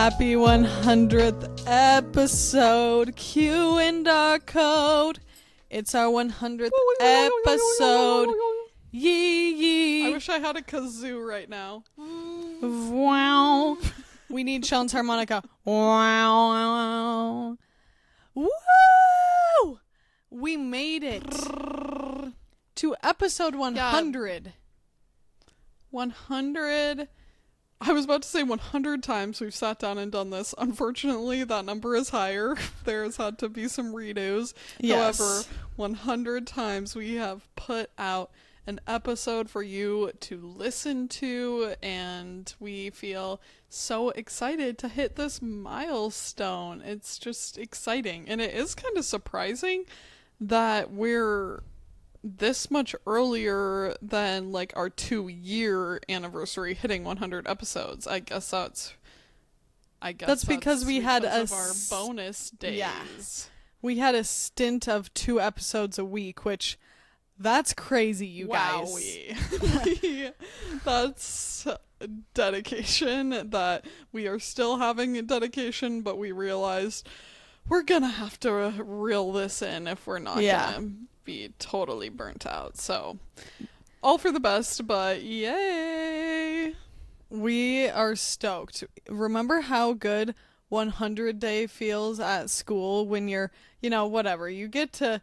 Happy 100th episode, Q&R Code. It's our 100th episode. Yee. I wish I had a kazoo right now. Wow. We need Sean's harmonica. Wow. Woo! We made it to episode 100. Yeah. 100. I was about to say 100 times we've sat down and done this. Unfortunately, that number is higher. There's had to be some redos. Yes. However, 100 times we have put out an episode for you to listen to, and we feel so excited to hit this milestone. It's just exciting, and it is kind of surprising that we're this much earlier than like our 2-year anniversary hitting 100 episodes. I guess that's because we had of our bonus days. Yeah. We had a stint of 2 episodes a week, which that's crazy, you guys. Wowie. That's dedication. That we are still having a dedication, but we realized we're gonna have to reel this in if we're not gonna be totally burnt out. So all for the best, but yay. We are stoked. Remember how good 100 day feels at school when you're, whatever. You get to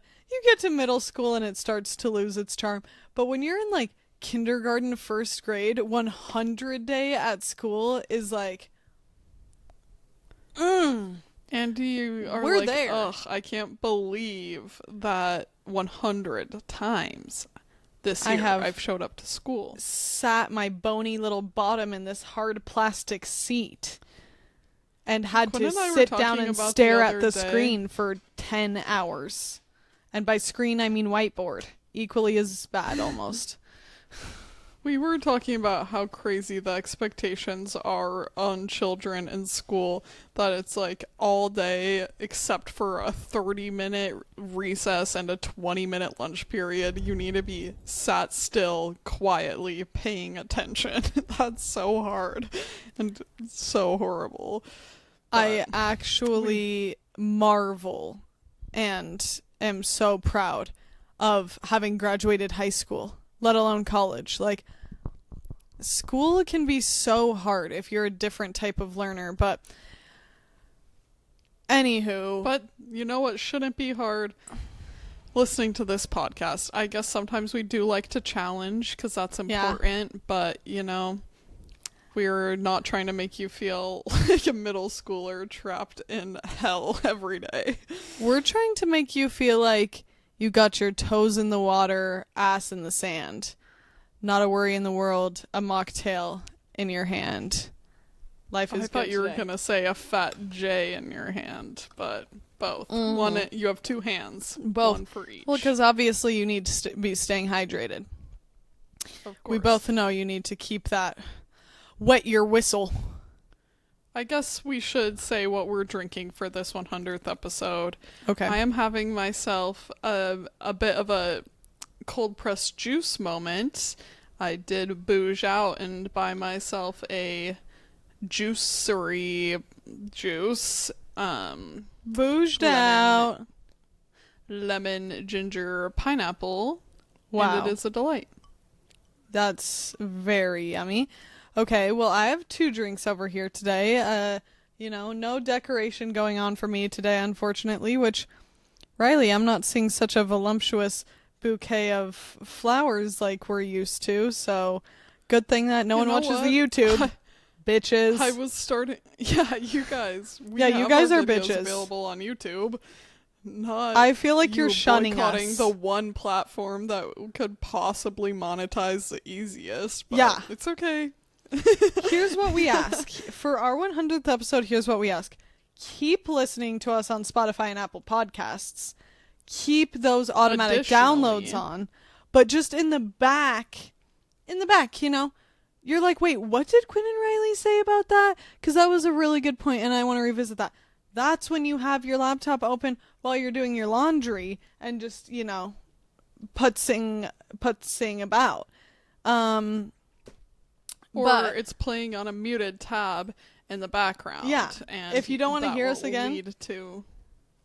middle school and it starts to lose its charm. But when you're in like kindergarten, first grade, 100 day at school is like, And you are we're like, there. Ugh, I can't believe that 100 times this year I've showed up to school. Sat my bony little bottom in this hard plastic seat and had Quinn to and I were sit talking down and about stare the at the other day. screen for 10 hours. And by screen, I mean whiteboard. Equally as bad, almost. We were talking about how crazy the expectations are on children in school, that it's like all day except for a 30-minute recess and a 20-minute lunch period. You need to be sat still, quietly paying attention. That's so hard and so horrible. I actually marvel and am so proud of having graduated high school, let alone college. Like, school can be so hard if you're a different type of learner, but anywho. But you know what shouldn't be hard? Listening to this podcast. I guess sometimes we do like to challenge because that's important, but we're not trying to make you feel like a middle schooler trapped in hell every day. We're trying to make you feel like you got your toes in the water, ass in the sand. Not a worry in the world, a mocktail in your hand. Life is good. I thought you were today. going to say a fat J in your hand, but both. Mm. One, you have 2 hands. Both. One for each. Well, because obviously you need to be staying hydrated. Of course. We both know you need to keep that wet your whistle. I guess we should say what we're drinking for this 100th episode. Okay. I am having myself a bit of a cold pressed juice moment. I did bouge out and buy myself a juicery juice. Bouged out. Lemon, ginger, pineapple. Wow. And it is a delight. That's very yummy. Okay, well, I have 2 drinks over here today. No decoration going on for me today, unfortunately, which, Riley, I'm not seeing such a voluptuous bouquet of flowers like we're used to, so good thing that no one watches the YouTube. Bitches. I was starting... Yeah, you guys. You guys are videos bitches. Available on YouTube. Not I feel like you're shunning boycotting us. the one platform that could possibly monetize the easiest. But Yeah. It's okay. Here's what we ask. For our 100th episode, here's what we ask. Keep listening to us on Spotify and Apple Podcasts. Keep those automatic downloads on. But just in the back, you're like, wait, what did Quinn and Riley say about that? Because that was a really good point, and I want to revisit that. That's when you have your laptop open while you're doing your laundry and just, putzing about. Or But it's playing on a muted tab in the background. Yeah. And If you don't want to that hear us will again, lead to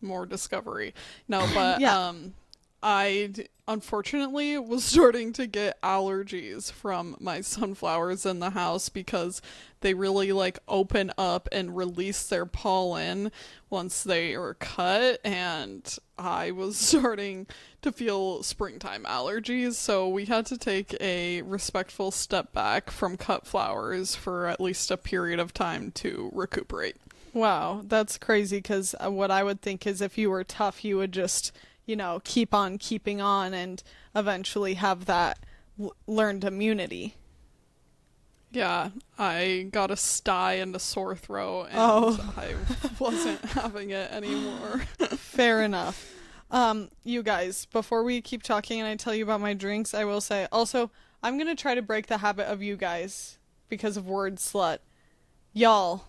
more discovery. No, but yeah. Unfortunately was starting to get allergies from my sunflowers in the house because they really like open up and release their pollen once they are cut, and I was starting to feel springtime allergies, so we had to take a respectful step back from cut flowers for at least a period of time to recuperate. Wow, that's crazy, because what I would think is if you were tough, you would just, keep on keeping on and eventually have that learned immunity. Yeah, I got a sty and a sore throat, and I wasn't having it anymore. Fair enough. You guys, before we keep talking and I tell you about my drinks, I will say, also, I'm going to try to break the habit of you guys because of word slut. Y'all,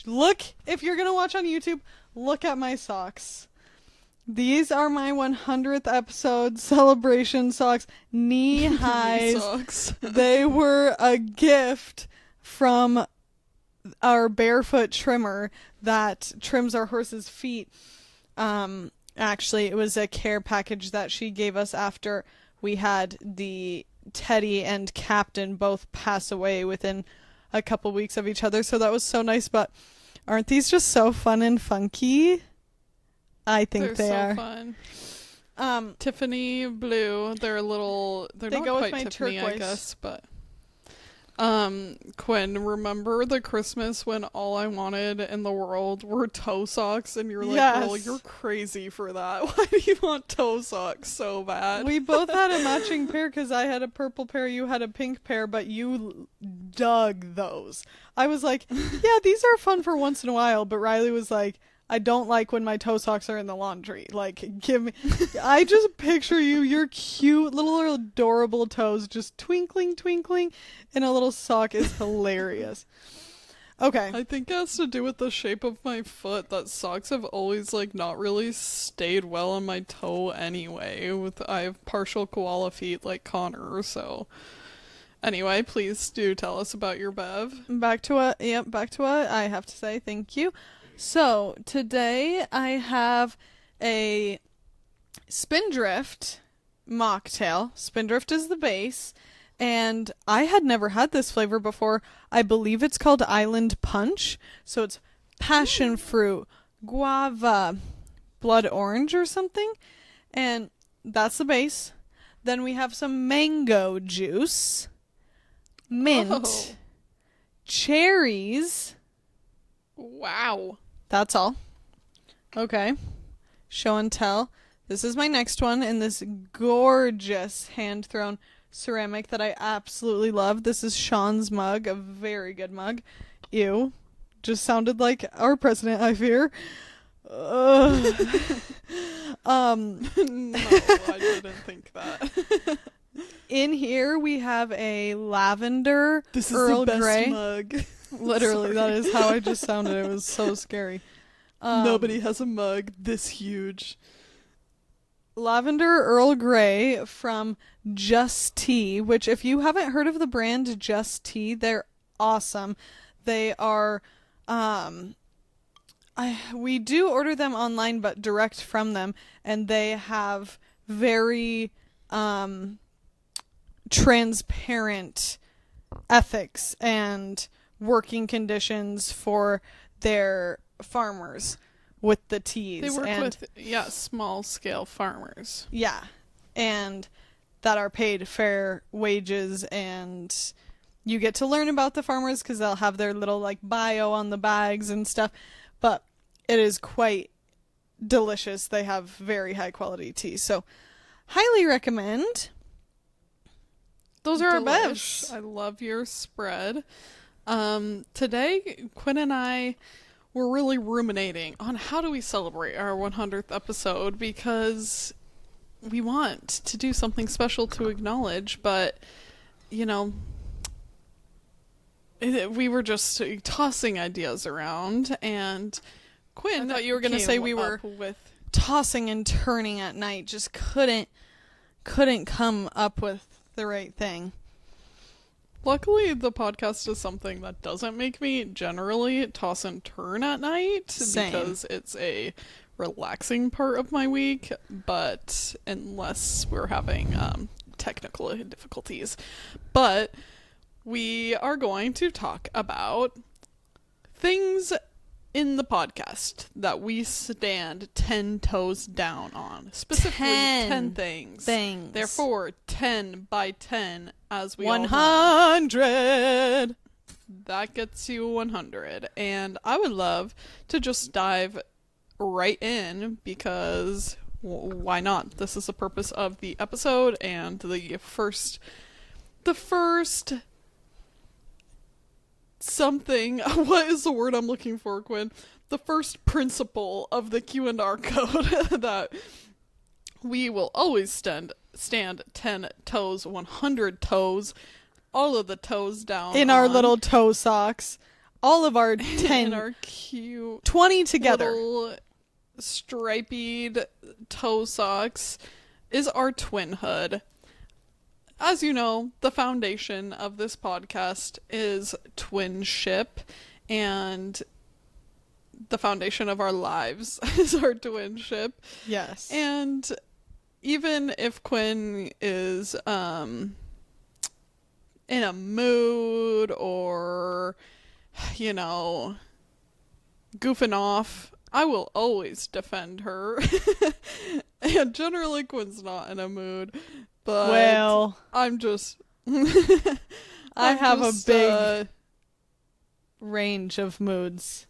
look, if you're going to watch on YouTube, look at my socks. These are my 100th episode celebration socks, knee highs. Socks. They were a gift from our barefoot trimmer that trims our horses' feet. Actually, it was a care package that she gave us after we had the Teddy and Captain both pass away within a couple weeks of each other. So that was so nice. But aren't these just so fun and funky? I think they are. Fun. Tiffany blue. They're they not go quite with my Tiffany, turquoise. I guess, but Quinn, remember the Christmas when all I wanted in the world were toe socks, and you're like, yes. Girl, you're crazy for that. Why do you want toe socks so bad? We both had a matching pair because I had a purple pair, you had a pink pair, but you dug those. I was like, yeah, these are fun for once in a while, but Riley was like, I don't like when my toe socks are in the laundry. Like, give me... I just picture your cute little adorable toes just twinkling in a little sock is hilarious. Okay. I think it has to do with the shape of my foot, that socks have always, like, not really stayed well on my toe anyway. I have partial koala feet like Connor, so... Anyway, please do tell us about your bev. Back to what I have to say. Thank you. So, today I have a Spindrift mocktail. Spindrift is the base, and I had never had this flavor before. I believe it's called Island Punch. So it's passion fruit, guava, blood orange or something, and that's the base. Then we have some mango juice, mint, cherries. Wow. That's all. Okay. Show and tell. This is my next one in this gorgeous hand-thrown ceramic that I absolutely love. This is Sean's mug, a very good mug. Ew. Just sounded like our president, I fear. No, I didn't think that. In here we have a lavender This is Earl the best Grey mug. Literally, that is how I just sounded. It was so scary. Nobody has a mug this huge. Lavender Earl Grey from Just Tea, which if you haven't heard of the brand Just Tea, they're awesome. They are, we do order them online, but direct from them, and they have very, transparent ethics and working conditions for their farmers with the teas. They work with small scale farmers. Yeah, and that are paid fair wages, and you get to learn about the farmers because they'll have their little like bio on the bags and stuff. But it is quite delicious. They have very high quality tea, so highly recommend. Those are our bevs. I love your spread. Today, Quinn and I were really ruminating on how do we celebrate our 100th episode, because we want to do something special to acknowledge, but, we were just tossing ideas around, and Quinn, I thought you were going to say we were tossing and turning at night, just couldn't come up with the right thing. Luckily, the podcast is something that doesn't make me generally toss and turn at night Same. because it's a relaxing part of my week, but unless we're having technical difficulties. But we are going to talk about things in the podcast that we stand 10 toes down on. Specifically, 10 things. Therefore, 10 by 10, as we all know. 100. That gets you 100. And I would love to just dive right in because why not? This is the purpose of the episode, and the first something, what is the word I'm looking for, Quinn? The first principle of the Q&R code that we will always stand 10 toes, 100 toes, all of the toes down in our little toe socks. All of our 10, in our cute 20 together. little striped toe socks is our twin hood. As you know, the foundation of this podcast is twinship, and the foundation of our lives is our twinship. Yes. And even if Quinn is in a mood or, goofing off, I will always defend her. And generally Quinn's not in a mood. But well, I'm just I have a big range of moods.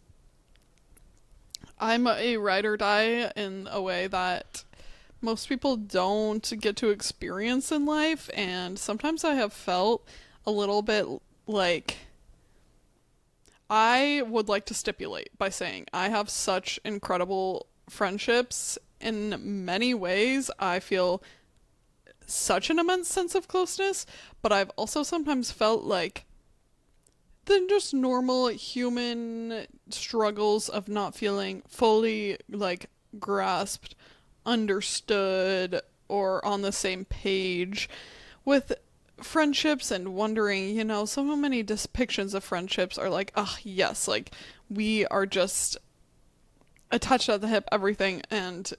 I'm a ride or die in a way that most people don't get to experience in life, and sometimes I have felt a little bit like I would like to stipulate by saying I have such incredible friendships. In many ways, I feel such an immense sense of closeness, but I've also sometimes felt like the just normal human struggles of not feeling fully grasped, understood, or on the same page with friendships, and wondering, so many depictions of friendships are yes, we are just attached at the hip, everything, and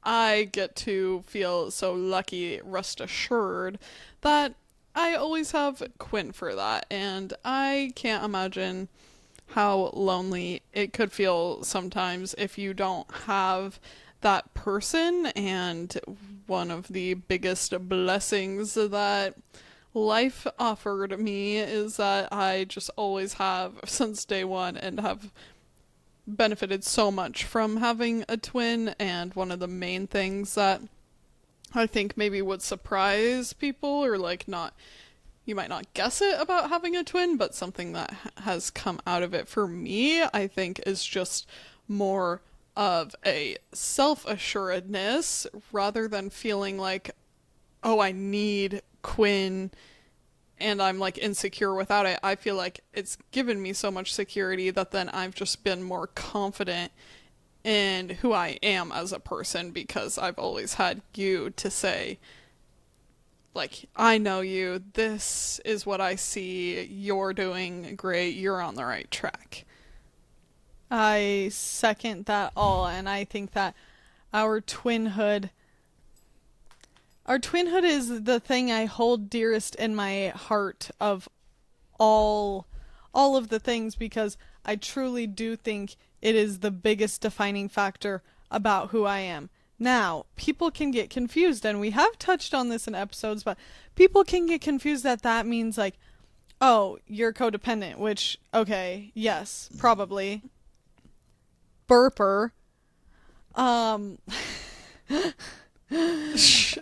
I get to feel so lucky, rest assured, that I always have Quinn for that, and I can't imagine how lonely it could feel sometimes if you don't have that person. And one of the biggest blessings that life offered me is that I just always have since day one, and have benefited so much from having a twin. And one of the main things that I think maybe would surprise people, or you might not guess it about having a twin, but something that has come out of it for me, I think, is just more of a self-assuredness rather than feeling like, oh, I need Quinn and I'm insecure without it. I feel like it's given me so much security that then I've just been more confident in who I am as a person, because I've always had you to say, I know you, this is what I see, you're doing great, you're on the right track. I second that all, and I think that our twinhood is the thing I hold dearest in my heart of all of the things, because I truly do think it is the biggest defining factor about who I am. Now, people can get confused, and we have touched on this in episodes, but people can get confused that means oh, you're codependent, which, okay, yes, probably. Burper.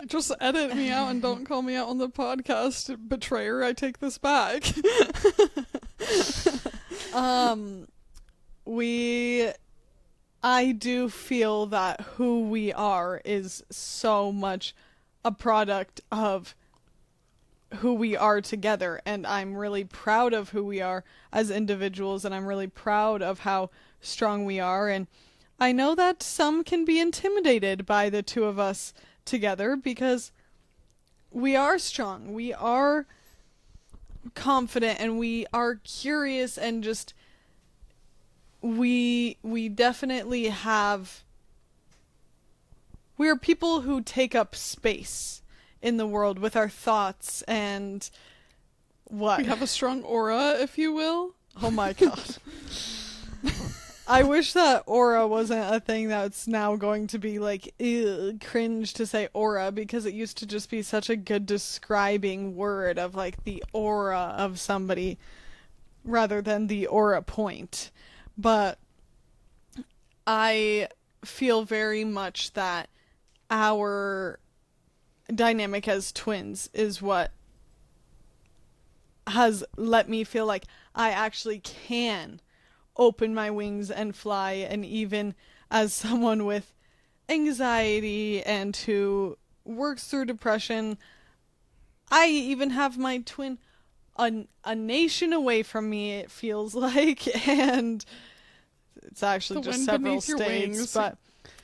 Just edit me out and don't call me out on the podcast, betrayer. I take this back. I do feel that who we are is so much a product of who we are together, and I'm really proud of who we are as individuals, and I'm really proud of how strong we are. And I know that some can be intimidated by the two of us together, because we are strong. We are confident and we are curious and just we definitely have we are people who take up space in the world with our thoughts and We what? have a strong aura, if you will. Oh my god. I wish that aura wasn't a thing that's now going to be like ew, cringe to say aura because it used to just be such a good describing word of like the aura of somebody rather than the aura point. But I feel very much that our dynamic as twins is what has let me feel like I actually can open my wings and fly. And even as someone with anxiety and who works through depression, I even have my twin a nation away from me, it feels like. And it's actually The just wind several beneath your states, wings. but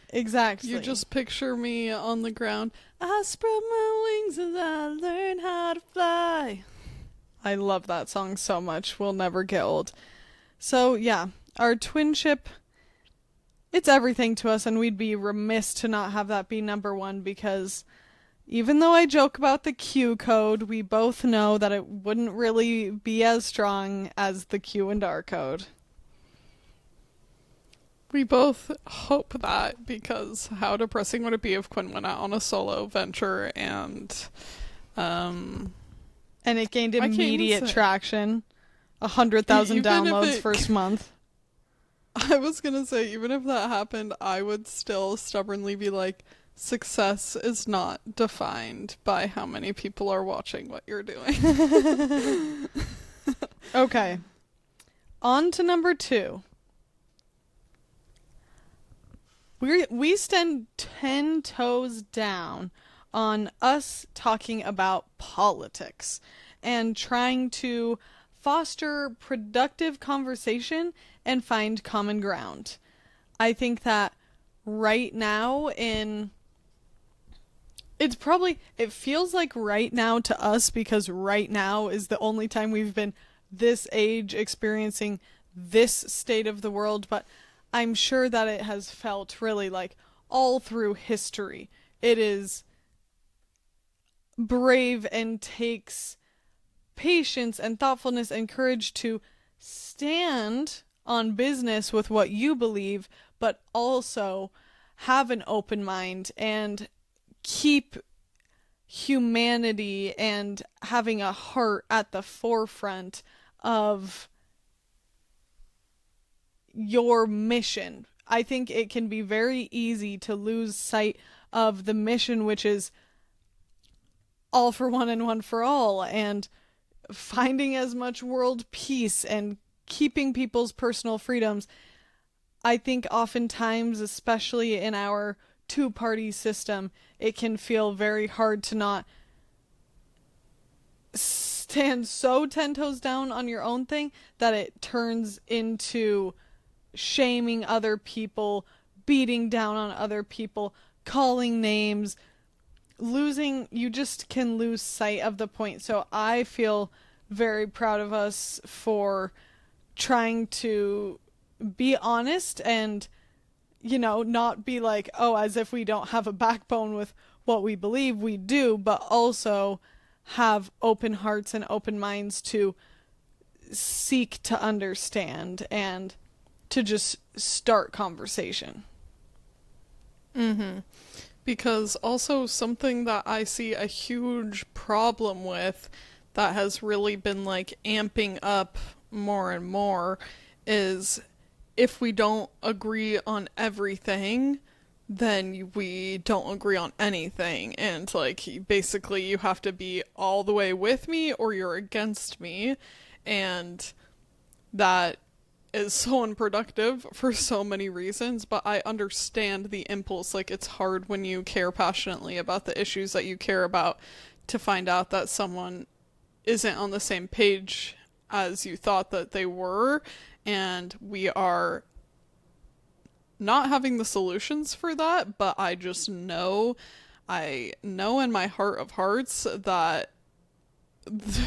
exactly. You just picture me on the ground. I spread my wings as I learn how to fly. I love that song so much. We'll never get old. So, yeah, our twinship, it's everything to us, and we'd be remiss to not have that be number one because even though I joke about the Q code, we both know that it wouldn't really be as strong as the Q&R code. We both hope that, because how depressing would it be if Quinn went out on a solo venture and And it gained I can't even immediate say- traction. 100,000 Even if downloads it- first month. I was gonna say, even if that happened, I would still stubbornly be like, success is not defined by how many people are watching what you're doing. Okay. On to number 2. We stand 10 toes down on us talking about politics and trying to foster productive conversation and find common ground. I think that right now it feels like right now to us because right now is the only time we've been this age experiencing this state of the world, but I'm sure that it has felt really like all through history. It is brave and takes patience and thoughtfulness and courage to stand on business with what you believe, but also have an open mind and keep humanity and having a heart at the forefront of your mission. I think it can be very easy to lose sight of the mission, which is all for one and one for all, and finding as much world peace and keeping people's personal freedoms. I think oftentimes, especially in our two-party system, it can feel very hard to not stand so 10 toes down on your own thing that it turns into shaming other people, beating down on other people, calling names, you just can lose sight of the point. So I feel very proud of us for trying to be honest and, not be like, oh, as if we don't have a backbone with what we believe. We do, but also have open hearts and open minds to seek to understand and to just start conversation. Because also something that I see a huge problem with that has really been like amping up more and more is if we don't agree on everything, then we don't agree on anything. And like basically you have to be all the way with me or you're against me. And that is so unproductive for so many reasons, but I understand the impulse. Like, it's hard when you care passionately about the issues that you care about to find out that someone isn't on the same page as you thought that they were, and we are not having the solutions for that, but I know in my heart of hearts that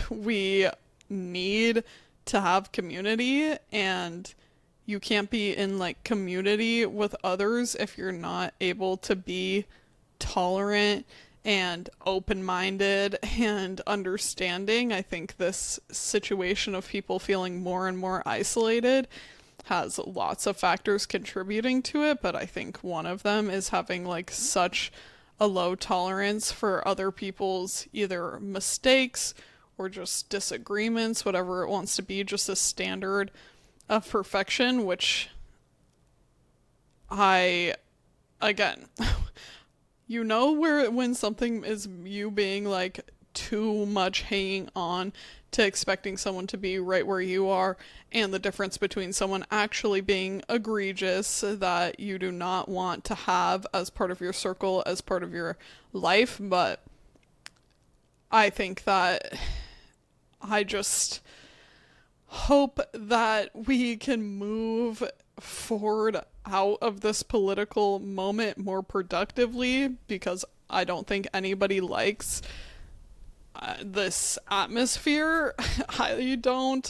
we need to have community, and you can't be in like community with others if you're not able to be tolerant and open-minded and understanding. I think this situation of people feeling more and more isolated has lots of factors contributing to it, but I think one of them is having like such a low tolerance for other people's either mistakes or just disagreements, whatever it wants to be, just a standard of perfection, which I, again, you know where when something is you being like too much hanging on to expecting someone to be right where you are, and the difference between someone actually being egregious that you do not want to have as part of your circle, as part of your life. But I think that I just hope that we can move forward out of this political moment more productively, because I don't think anybody likes this atmosphere. I don't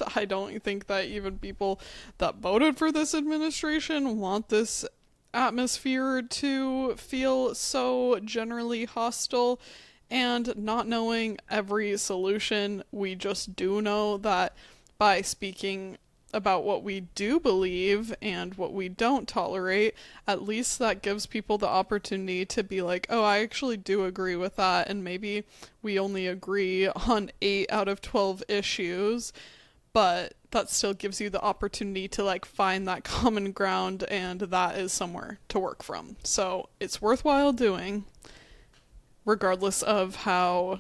think that even people that voted for this administration want this atmosphere to feel so generally hostile. And not knowing every solution, we just do know that by speaking about what we do believe and what we don't tolerate, at least that gives people the opportunity to be like, oh, I actually do agree with that, and maybe we only agree on 8 out of 12 issues, but that still gives you the opportunity to like find that common ground, and that is somewhere to work from. So it's worthwhile doing, regardless of how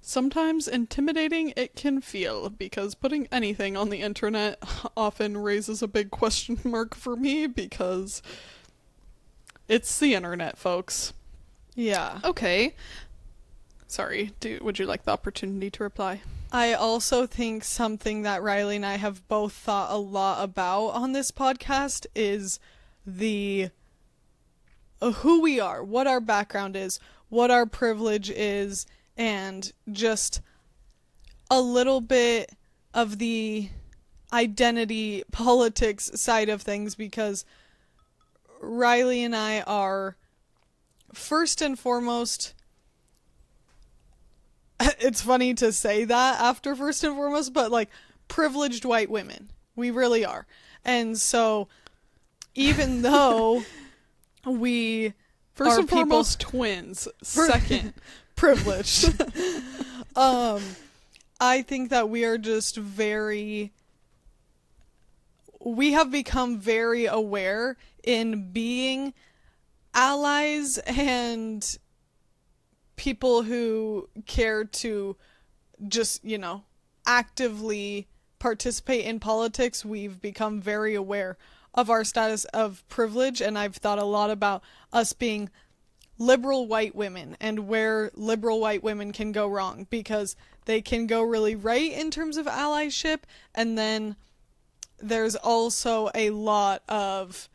sometimes intimidating it can feel, because putting anything on the internet often raises a big question mark for me, because it's the internet, folks. Yeah. Okay. Sorry, would you like the opportunity to reply? I also think something that Riley and I have both thought a lot about on this podcast is the who we are, what our background is, what our privilege is, and just a little bit of the identity politics side of things, because Riley and I are first and foremost, it's funny to say that after first and foremost, but like privileged white women. We really are. And so even though we first are and foremost twins, second privileged. I think that we are just we have become very aware in being allies and people who care to just, actively participate in politics. We've become very aware of our status of privilege, and I've thought a lot about us being liberal white women and where liberal white women can go wrong, because they can go really right in terms of allyship, and then there's also a lot of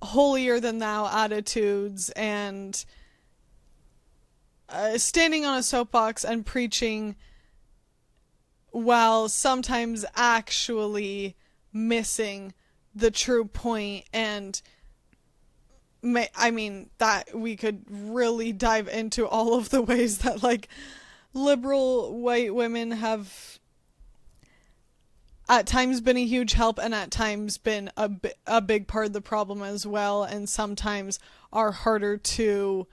holier than thou attitudes and standing on a soapbox and preaching while sometimes actually missing the true point. And that we could really dive into all of the ways that like liberal white women have at times been a huge help, and at times been a big part of the problem as well, and sometimes are harder to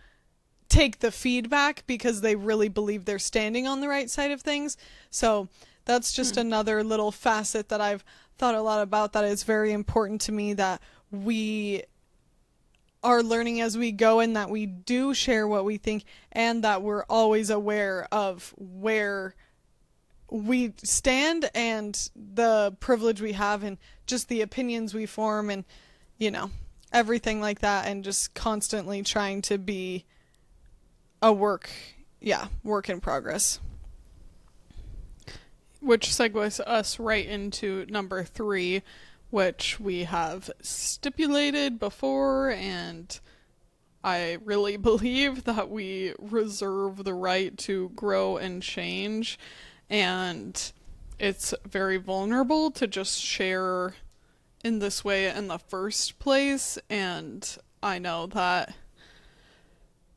take the feedback because they really believe they're standing on the right side of things. So that's just another little facet that I've thought a lot about, that is very important to me, that we are learning as we go, and that we do share what we think, and that we're always aware of where we stand and the privilege we have and just the opinions we form, and everything like that, and just constantly trying to be a work in progress. Which segues us right into number 3, which we have stipulated before, and I really believe that we reserve the right to grow and change. And it's very vulnerable to just share in this way in the first place. And I know that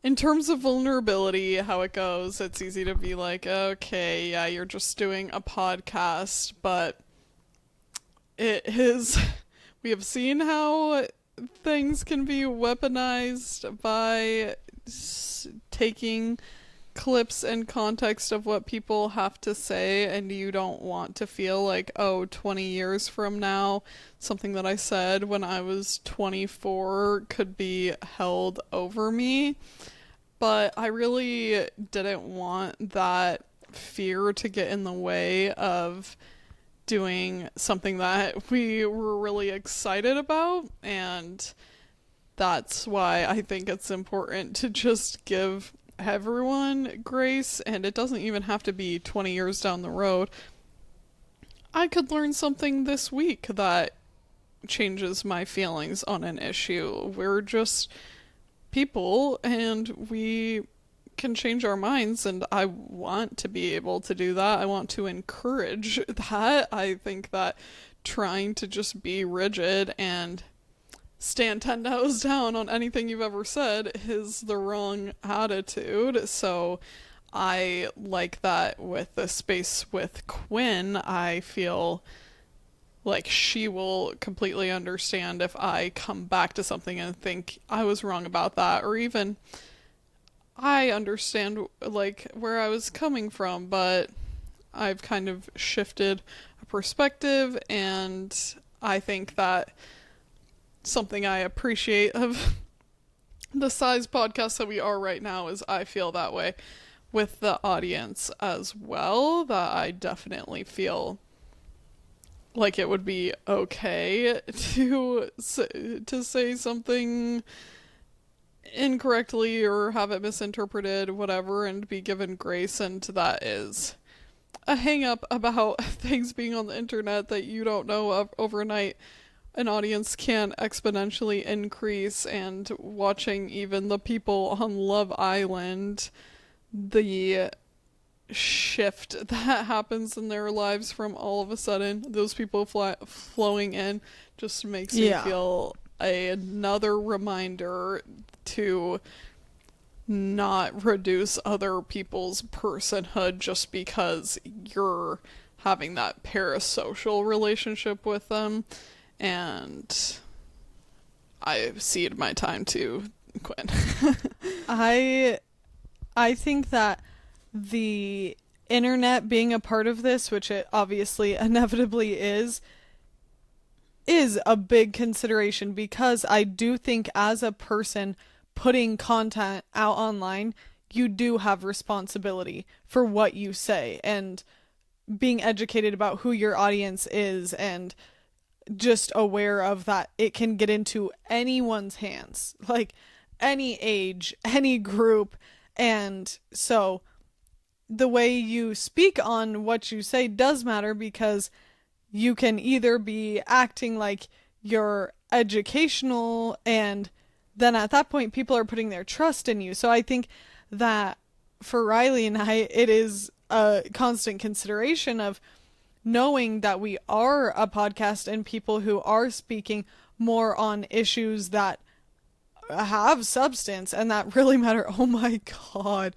in terms of vulnerability, how it goes, it's easy to be like, okay, yeah, you're just doing a podcast, but it is, we have seen how things can be weaponized by taking clips and context of what people have to say, and you don't want to feel like, oh, 20 years from now, something that I said when I was 24 could be held over me. But I really didn't want that fear to get in the way of doing something that we were really excited about, and that's why I think it's important to just give everyone grace, and it doesn't even have to be 20 years down the road. I could learn something this week that changes my feelings on an issue. We're just people and we can change our minds, and I want to be able to do that. I want to encourage that. I think that trying to just be rigid and stand 10 toes down on anything you've ever said is the wrong attitude. So I like that with the space with Quinn. I feel like she will completely understand if I come back to something and think I was wrong about that, or even I understand like where I was coming from, but I've kind of shifted a perspective, and I think that something I appreciate of the size podcast that we are right now is I feel that way with the audience as well, that I definitely feel like it would be okay to say something incorrectly or have it misinterpreted, whatever, and be given grace. And that is a hang up about things being on the internet that you don't know of overnight. An audience can exponentially increase, and watching even the people on Love Island, the shift that happens in their lives from all of a sudden those people flowing in just makes me feel another reminder to not reduce other people's personhood just because you're having that parasocial relationship with them. And I cede my time to Quinn. I think that the internet being a part of this, which it obviously inevitably is a big consideration, because I do think as a person putting content out online, you do have responsibility for what you say, and being educated about who your audience is, and just aware of that it can get into anyone's hands, like any age, any group. And so the way you speak on what you say does matter, because you can either be acting like you're educational, and then at that point people are putting their trust in you. So I think that for Riley and I, it is a constant consideration of knowing that we are a podcast and people who are speaking more on issues that have substance and that really matter. Oh my god.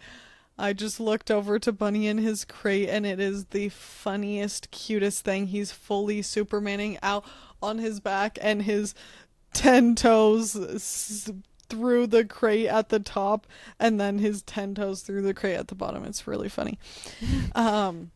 I just looked over to Bunny in his crate, and it is the funniest, cutest thing. He's fully Supermaning out on his back, and his 10 toes through the crate at the top, and then his 10 toes through the crate at the bottom. It's really funny.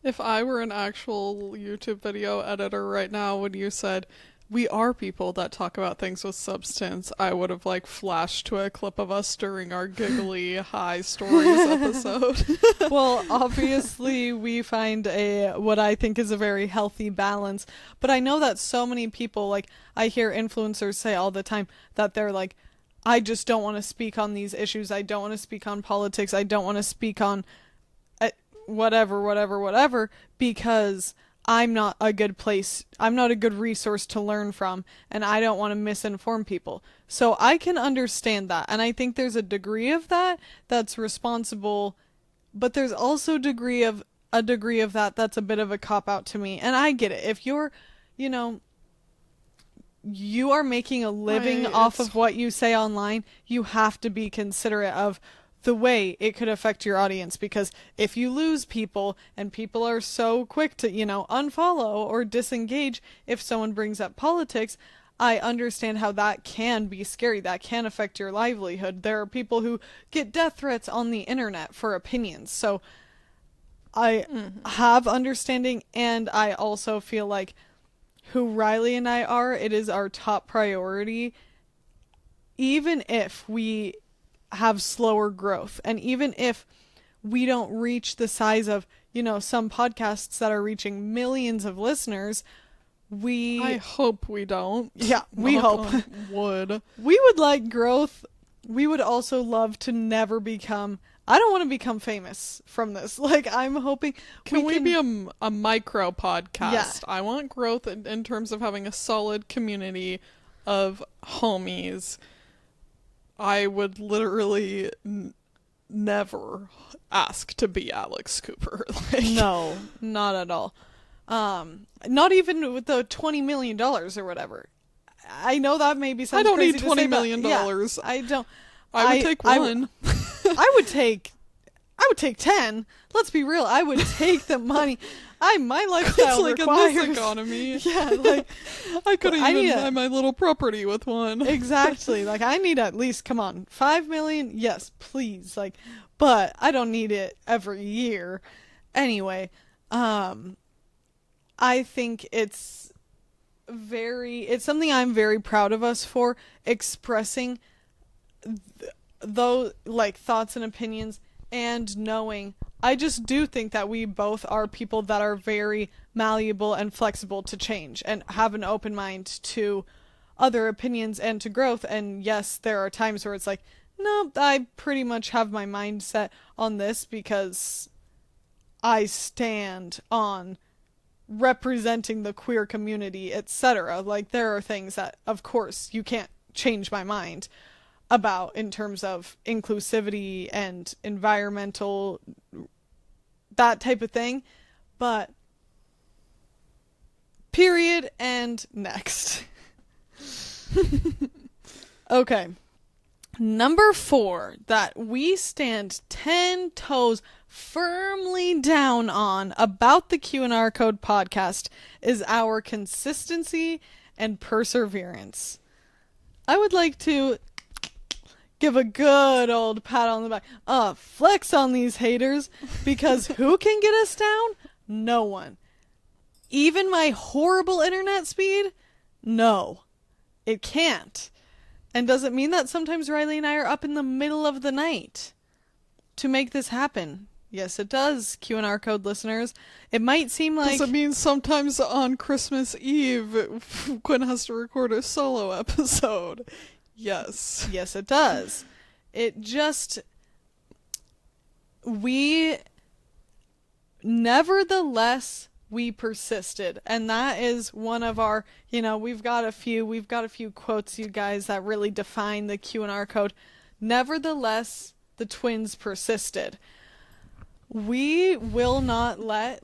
If I were an actual YouTube video editor right now, when you said, we are people that talk about things with substance, I would have like flashed to a clip of us during our giggly high stories episode. Well, obviously we find what I think is a very healthy balance, but I know that so many people, like I hear influencers say all the time that they're like, I just don't want to speak on these issues. I don't want to speak on politics. I don't want to speak on whatever, because I'm not a good place. I'm not a good resource to learn from, and I don't want to misinform people. So I can understand that. And I think there's a degree of that that's responsible, but there's also a degree of a degree of that, that's a bit of a cop-out to me. And I get it. If you're, you know, you are making a living off of what you say online, you have to be considerate of the way it could affect your audience, because if you lose people and people are so quick to, unfollow or disengage if someone brings up politics, I understand how that can be scary. That can affect your livelihood. There are people who get death threats on the internet for opinions. So I have understanding, and I also feel like who Riley and I are, it is our top priority, even if we have slower growth, and even if we don't reach the size of, some podcasts that are reaching millions of listeners. I hope we don't. Yeah, we hope. Would. We would like growth. We would also love to never become... I don't want to become famous from this. Like, I'm hoping... Can we be a micro podcast? Yeah. I want growth in terms of having a solid community of homies. I would literally never ask to be Alex Cooper. No, not at all. Not even with the $20 million or whatever. I know that maybe sounds I don't crazy need to say, $20 million. Yeah, I don't. I would take one. I would take 10. Let's be real. I would take the money. My lifestyle like requires... in this economy. Yeah, like... I could even buy my little property with one. Exactly. Like, I need at least, come on, 5 million? Yes, please. Like, but I don't need it every year. Anyway, I think it's something I'm very proud of us for, expressing those, like, thoughts and opinions, and knowing... I just do think that we both are people that are very malleable and flexible to change and have an open mind to other opinions and to growth. And yes, there are times where it's like, no, I pretty much have my mind set on this because I stand on representing the queer community, etc. Like, there are things that, of course, you can't change my mind about in terms of inclusivity and environmental, that type of thing. But period, and next. Okay. Number 4 that we stand 10 toes firmly down on about the Q&R Code podcast is our consistency and perseverance. I would like to give a good old pat on the back. Flex on these haters, because who can get us down? No one. Even my horrible internet speed? No. It can't. And does it mean that sometimes Riley and I are up in the middle of the night to make this happen? Yes, it does, Q&R Code listeners. It might seem like... Does it mean sometimes on Christmas Eve, Quinn has to record a solo episode? Yes. Yes, it does. It just... Nevertheless, we persisted. And that is one of our... we've got a few quotes, you guys, that really define the Q&R Code. Nevertheless, the twins persisted. We will not let,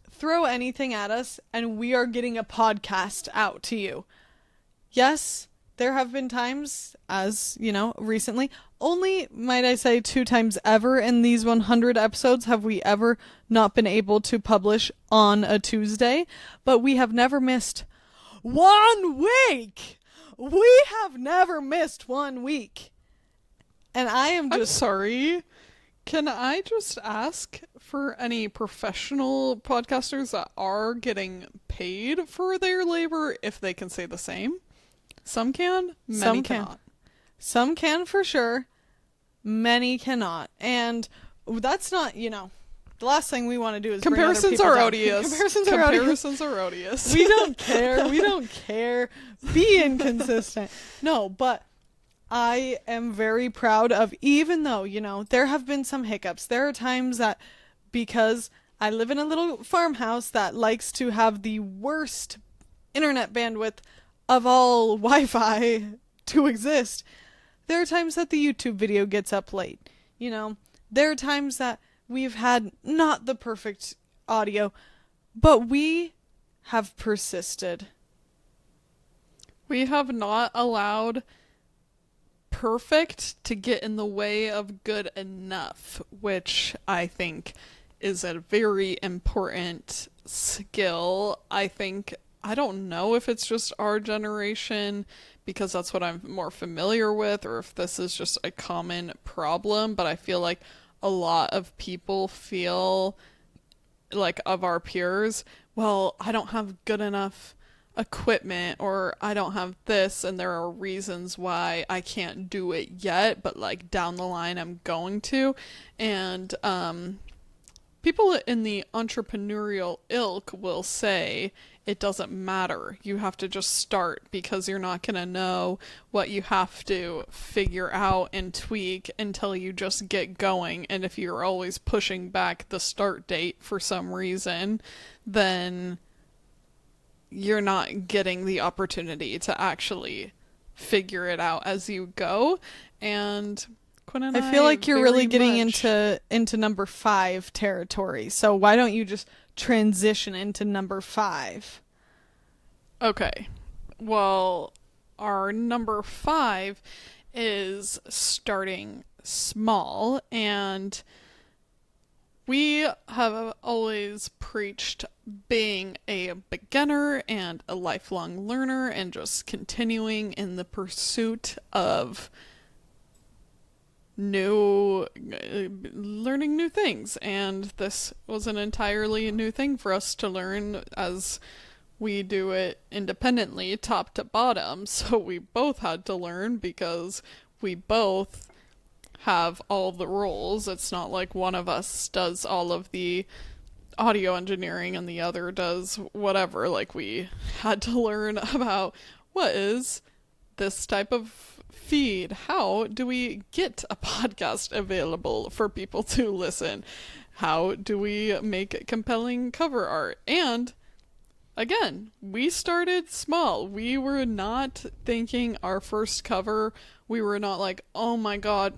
throw anything at us, and we are getting a podcast out to you. Yes, there have been times, as, recently, only, might I say, 2 times ever in these 100 episodes have we ever not been able to publish on a Tuesday, but we have never missed 1 week! We have never missed 1 week. And I'm sorry. Can I just ask for any professional podcasters that are getting paid for their labor if they can say the same? Some can, many cannot. Some can for sure, many cannot. And that's not, the last thing we want to do is comparisons bring are other odious. Comparisons are odious. We don't care. We don't care. Be inconsistent. No, but I am very proud of, even though, there have been some hiccups. There are times that, because I live in a little farmhouse that likes to have the worst internet bandwidth of all Wi-Fi to exist, there are times that the YouTube video gets up late. There are times that we've had not the perfect audio, but we have persisted. We have not allowed perfect to get in the way of good enough, which I think is a very important skill. I don't know if it's just our generation because that's what I'm more familiar with, or if this is just a common problem, but I feel like a lot of people feel like of our peers, well, I don't have good enough equipment or I don't have this and there are reasons why I can't do it yet, but like down the line I'm going to. And people in the entrepreneurial ilk will say it doesn't matter. You have to just start because you're not going to know what you have to figure out and tweak until you just get going. And if you're always pushing back the start date for some reason, then you're not getting the opportunity to actually figure it out as you go. And Quinn and I feel like you're really getting much into number 5 territory. So why don't you just transition into number 5? Okay. Well, our number 5 is starting small, and we have always preached being a beginner and a lifelong learner and just continuing in the pursuit of learning new things. And this was an entirely new thing for us to learn as we do it independently, top to bottom. So we both had to learn because we both have all the roles. It's not like one of us does all of the audio engineering and the other does whatever. Like, we had to learn about what is this type of feed? How do we get a podcast available for people to listen? How do we make compelling cover art? And again, we started small. We were not thinking our first cover. We were not like, oh my god,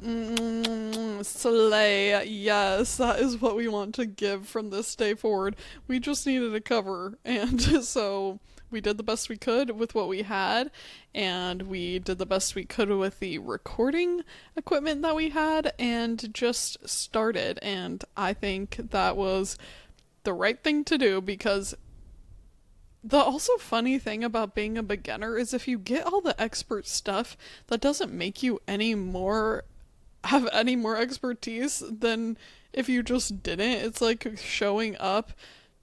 slay, yes, that is what we want to give from this day forward. We just needed a cover, and so we did the best we could with what we had, and we did the best we could with the recording equipment that we had, and just started. And I think that was the right thing to do, because the also funny thing about being a beginner is if you get all the expert stuff, that doesn't make you have any more expertise than if you just didn't. It's like showing up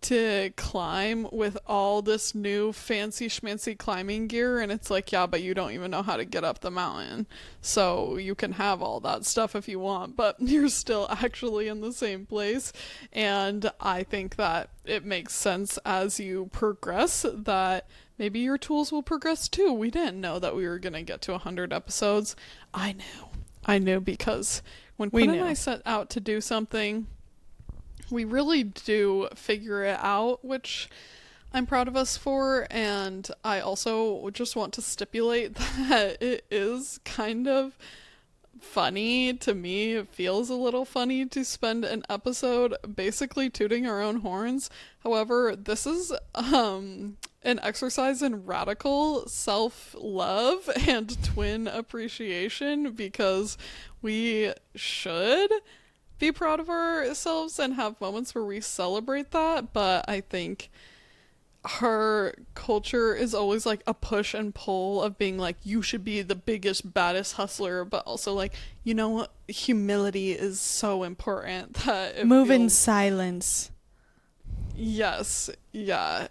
to climb with all this new fancy schmancy climbing gear, and it's like, yeah, but you don't even know how to get up the mountain. So you can have all that stuff if you want, but you're still actually in the same place. And I think that it makes sense as you progress that maybe your tools will progress too. We didn't know that we were going to get to 100 episodes. I knew because when Quinn and I set out to do something, we really do figure it out, which I'm proud of us for. And I also just want to stipulate that it is kind of funny to me. It feels a little funny to spend an episode basically tooting our own horns. However, this is an exercise in radical self-love and twin appreciation, because we should be proud of ourselves and have moments where we celebrate that. But I think our culture is always like a push and pull of being like, you should be the biggest, baddest hustler, but also like, you know what, humility is so important that move in silence. Yes, yeah.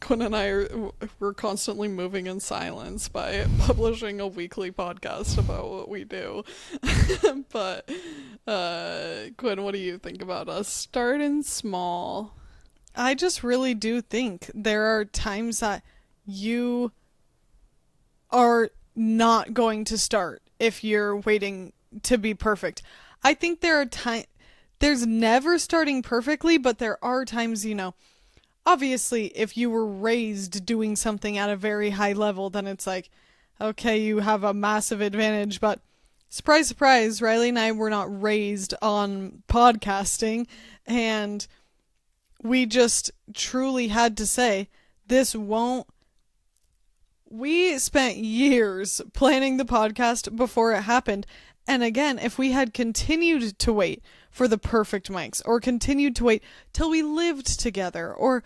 Quinn and we're constantly moving in silence by publishing a weekly podcast about what we do. But Quinn, what do you think about us starting small? I just really do think there are times that you are not going to start if you're waiting to be perfect. I think there are there's never starting perfectly, but there are times, obviously if you were raised doing something at a very high level, then it's like, okay, you have a massive advantage. But surprise, surprise, Riley and I were not raised on podcasting, and we just truly had to say, this won't. We spent years planning the podcast before it happened. And again, if we had continued to wait for the perfect mics, or continued to wait till we lived together, or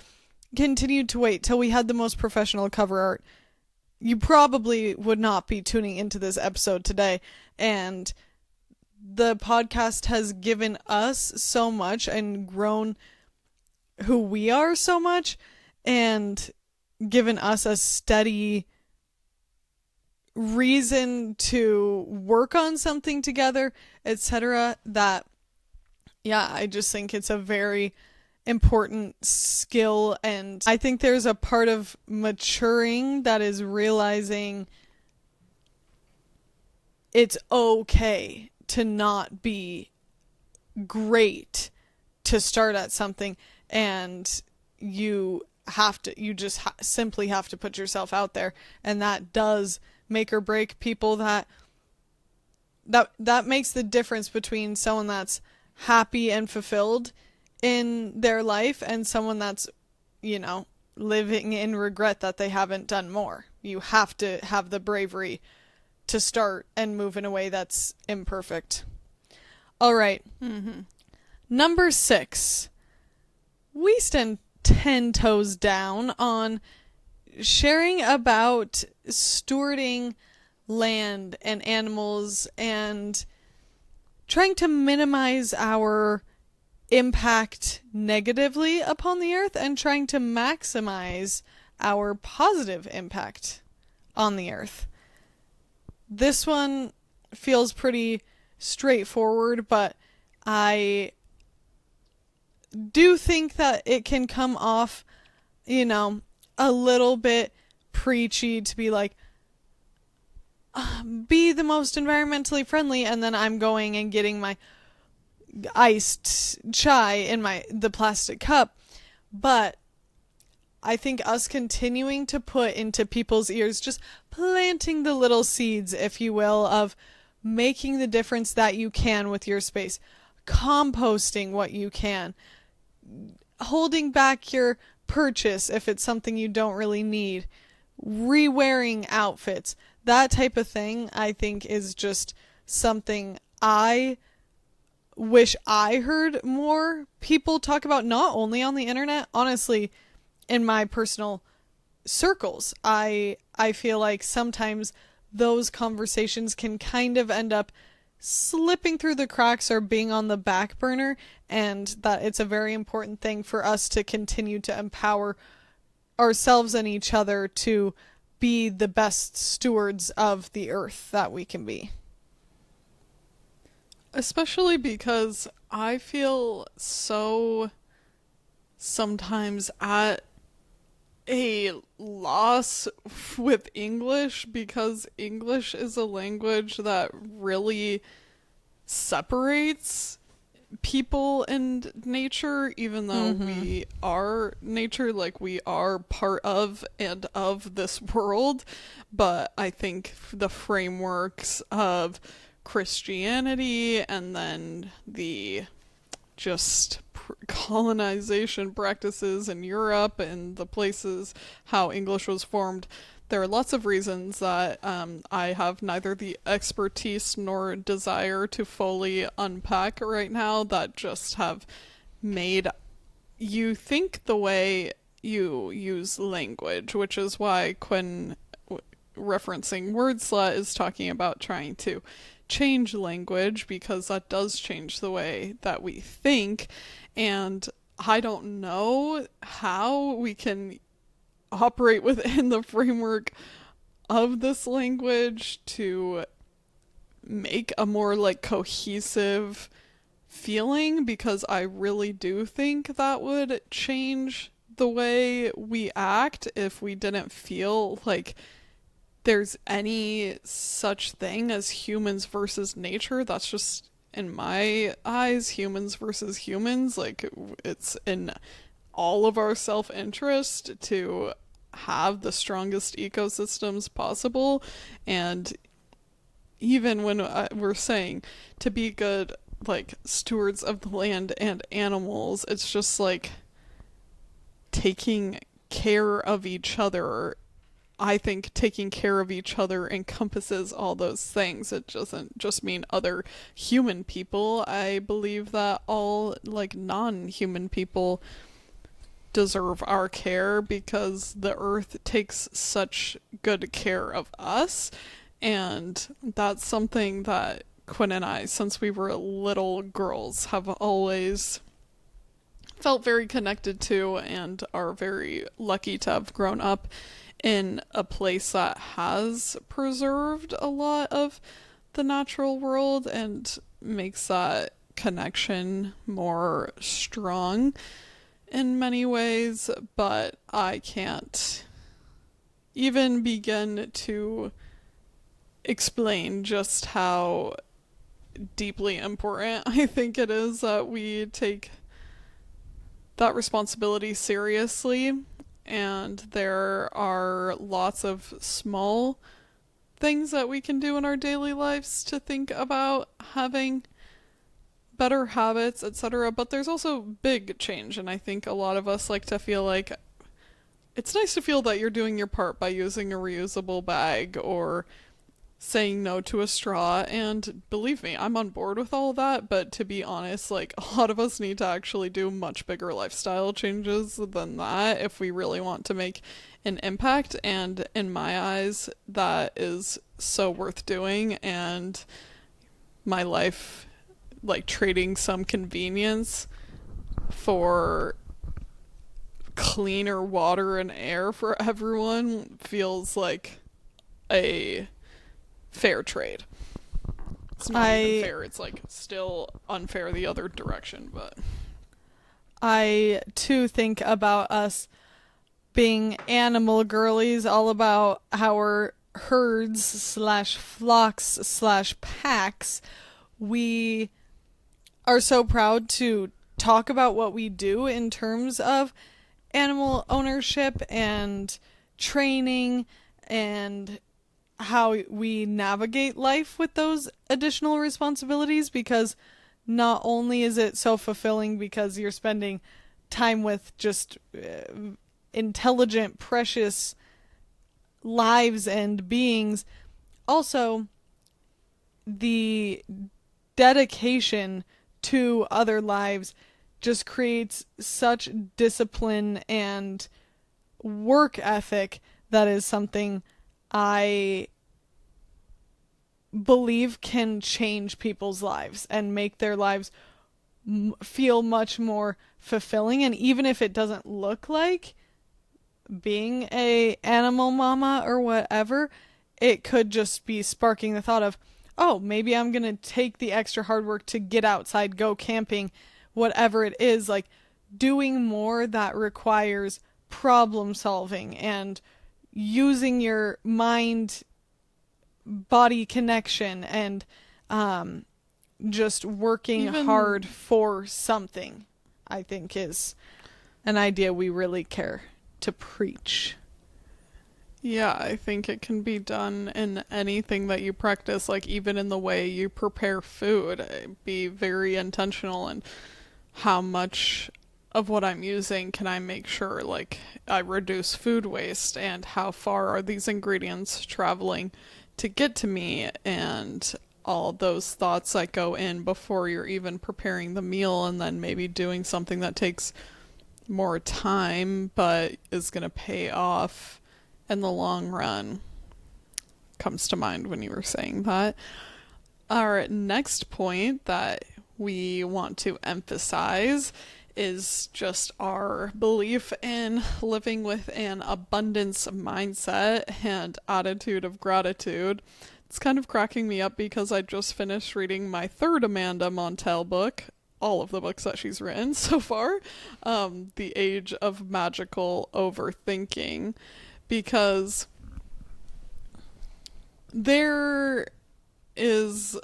continued to wait till we had the most professional cover art, you probably would not be tuning into this episode today. And the podcast has given us so much and grown who we are so much, and given us a steady reason to work on something together, etc., that I just think it's a very important skill. And I think there's a part of maturing that is realizing it's okay to not be great to start at something, and you just simply have to put yourself out there, and that does make or break people. That makes the difference between someone that's happy and fulfilled in their life and someone that's, living in regret that they haven't done more. You have to have the bravery to start and move in a way that's imperfect. All right. Number 6. We stand 10 toes down on sharing about stewarding land and animals and trying to minimize our impact negatively upon the earth and trying to maximize our positive impact on the earth. This one feels pretty straightforward, but I do think that it can come off, a little bit preachy to be like, be the most environmentally friendly, and then I'm going and getting my iced chai in the plastic cup. But I think us continuing to put into people's ears, just planting the little seeds, if you will, of making the difference that you can with your space, composting what you can, holding back your purchase if it's something you don't really need, re-wearing outfits, that type of thing, I think is just something I wish I heard more people talk about, not only on the internet, honestly, in my personal circles. I feel like sometimes those conversations can kind of end up slipping through the cracks or being on the back burner, and that it's a very important thing for us to continue to empower ourselves and each other to be the best stewards of the earth that we can be. Especially because I feel so sometimes at a loss with English, because English is a language that really separates people and nature, even though we are nature, like we are part of and of this world. But I think the frameworks of Christianity and then the just colonization practices in Europe and the places how English was formed, there are lots of reasons that I have neither the expertise nor desire to fully unpack right now, that just have made you think the way you use language, which is why Quinn, referencing word slut, is talking about trying to change language, because that does change the way that we think. And I don't know how we can operate within the framework of this language to make a more like cohesive feeling, because I really do think that would change the way we act if we didn't feel like there's any such thing as humans versus nature. That's just, in my eyes, humans versus humans. Like, it's in all of our self-interest to have the strongest ecosystems possible. And even when we're saying to be good, like, stewards of the land and animals, it's just like taking care of each other. I think taking care of each other encompasses all those things. It doesn't just mean other human people. I believe that all, like, non-human people deserve our care because the earth takes such good care of us. And that's something that Quinn and I, since we were little girls, have always felt very connected to and are very lucky to have grown up in a place that has preserved a lot of the natural world and makes that connection more strong in many ways. But I can't even begin to explain just how deeply important I think it is that we take that responsibility seriously. And there are lots of small things that we can do in our daily lives to think about having better habits, etc. But there's also big change, and I think a lot of us like to feel like it's nice to feel that you're doing your part by using a reusable bag or saying no to a straw. And believe me, I'm on board with all that, but to be honest, like, a lot of us need to actually do much bigger lifestyle changes than that if we really want to make an impact. And in my eyes, that is so worth doing. And my life, like, trading some convenience for cleaner water and air for everyone feels like a fair trade. It's not even fair. It's, like, still unfair the other direction, but I too think about us being animal girlies, all about our herds slash flocks slash packs. We are so proud to talk about what we do in terms of animal ownership and training and how we navigate life with those additional responsibilities, because not only is it so fulfilling because you're spending time with just intelligent, precious lives and beings, also the dedication to other lives just creates such discipline and work ethic that is something I believe can change people's lives and make their lives feel much more fulfilling. And even if it doesn't look like being a animal mama or whatever, it could just be sparking the thought of, oh, maybe I'm going to take the extra hard work to get outside, go camping, whatever it is, like doing more that requires problem solving and using your mind body connection and just working hard for something, I think is an idea we really care to preach. yeah, I think it can be done in anything that you practice, like even in the way you prepare food. Be very intentional in how much of what I'm using can I make sure, like, I reduce food waste, and how far are these ingredients traveling to get to me, and all those thoughts that go in before you're even preparing the meal, and then maybe doing something that takes more time but is going to pay off in the long run comes to mind when you were saying that. Our next point that we want to emphasize is just our belief in living with an abundance mindset and attitude of gratitude. It's kind of cracking me up because I just finished reading my third Amanda Montell book, all of the books that she's written so far, The Age of Magical Overthinking, because there is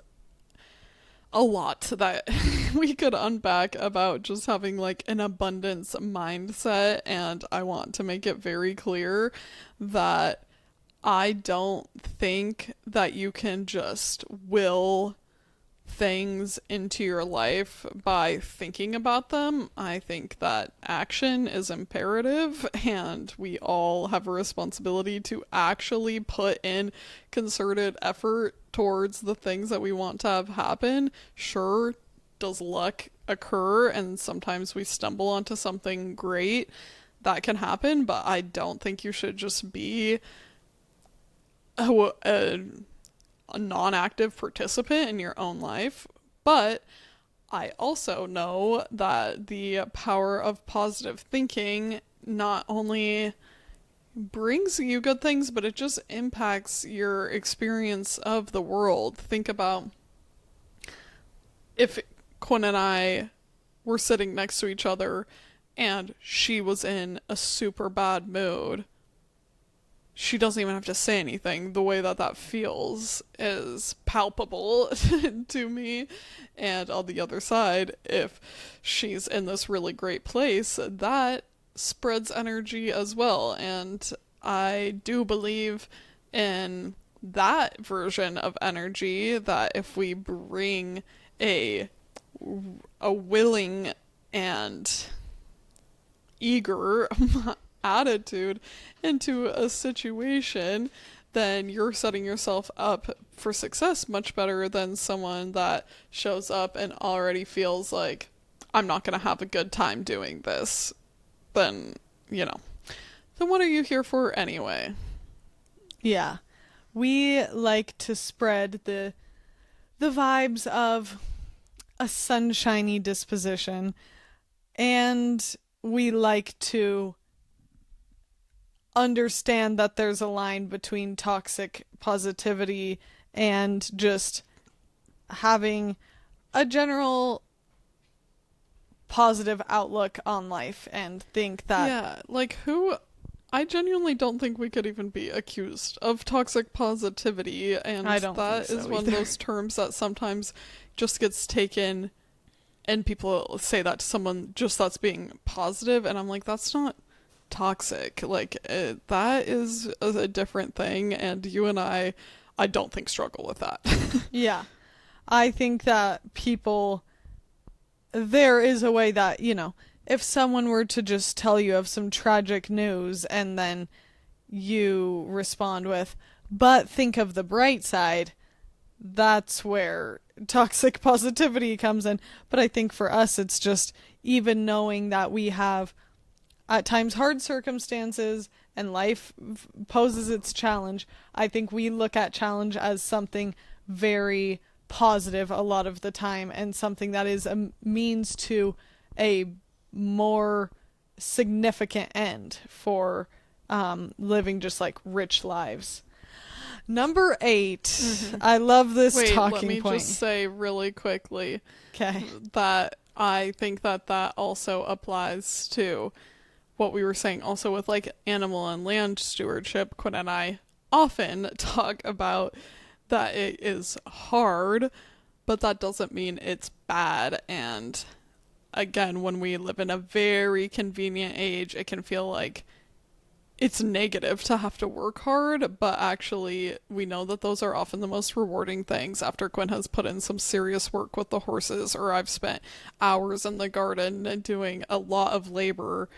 a lot that we could unpack about just having, like, an abundance mindset, and I want to make it very clear that I don't think that you can just will things into your life by thinking about them. I think that action is imperative, and we all have a responsibility to actually put in concerted effort towards the things that we want to have happen. Sure, does luck occur, and sometimes we stumble onto something great that can happen, but I don't think you should just be a non-active participant in your own life. But I also know that the power of positive thinking not only brings you good things, but it just impacts your experience of the world. Think about if Quinn and I were sitting next to each other and she was in a super bad mood, she doesn't even have to say anything. The way that that feels is palpable to me. And on the other side, if she's in this really great place, that spreads energy as well. And I do believe in that version of energy, that if we bring a willing and eager attitude into a situation, then you're setting yourself up for success much better than someone that shows up and already feels like, I'm not going to have a good time doing this. Then, then what are you here for anyway? Yeah. We like to spread the vibes of a sunshiny disposition, and we like to understand that there's a line between toxic positivity and just having a general positive outlook on life, and think that I genuinely don't think we could even be accused of toxic positivity, and I don't that think is so one either. of those terms that sometimes just gets taken, and people say that to someone just that's being positive, and I'm like, that's not toxic. That is a different thing, and you and I don't think struggle with that. Yeah. I think that there is a way that, if someone were to just tell you of some tragic news and then you respond with, but think of the bright side, that's where toxic positivity comes in. But I think for us, it's just even knowing that we have at times hard circumstances and life poses its challenge. I think we look at challenge as something very positive a lot of the time, and something that is a means to a more significant end for living just like rich lives. Number 8. Mm-hmm. I love this talking let me point. Just say really quickly, okay, that I think that also applies to what we were saying also with animal and land stewardship. Quinn and I often talk about that it is hard, but that doesn't mean it's bad. And again, when we live in a very convenient age, it can feel like it's negative to have to work hard, but actually we know that those are often the most rewarding things. After Quinn has put in some serious work with the horses, or I've spent hours in the garden and doing a lot of labor,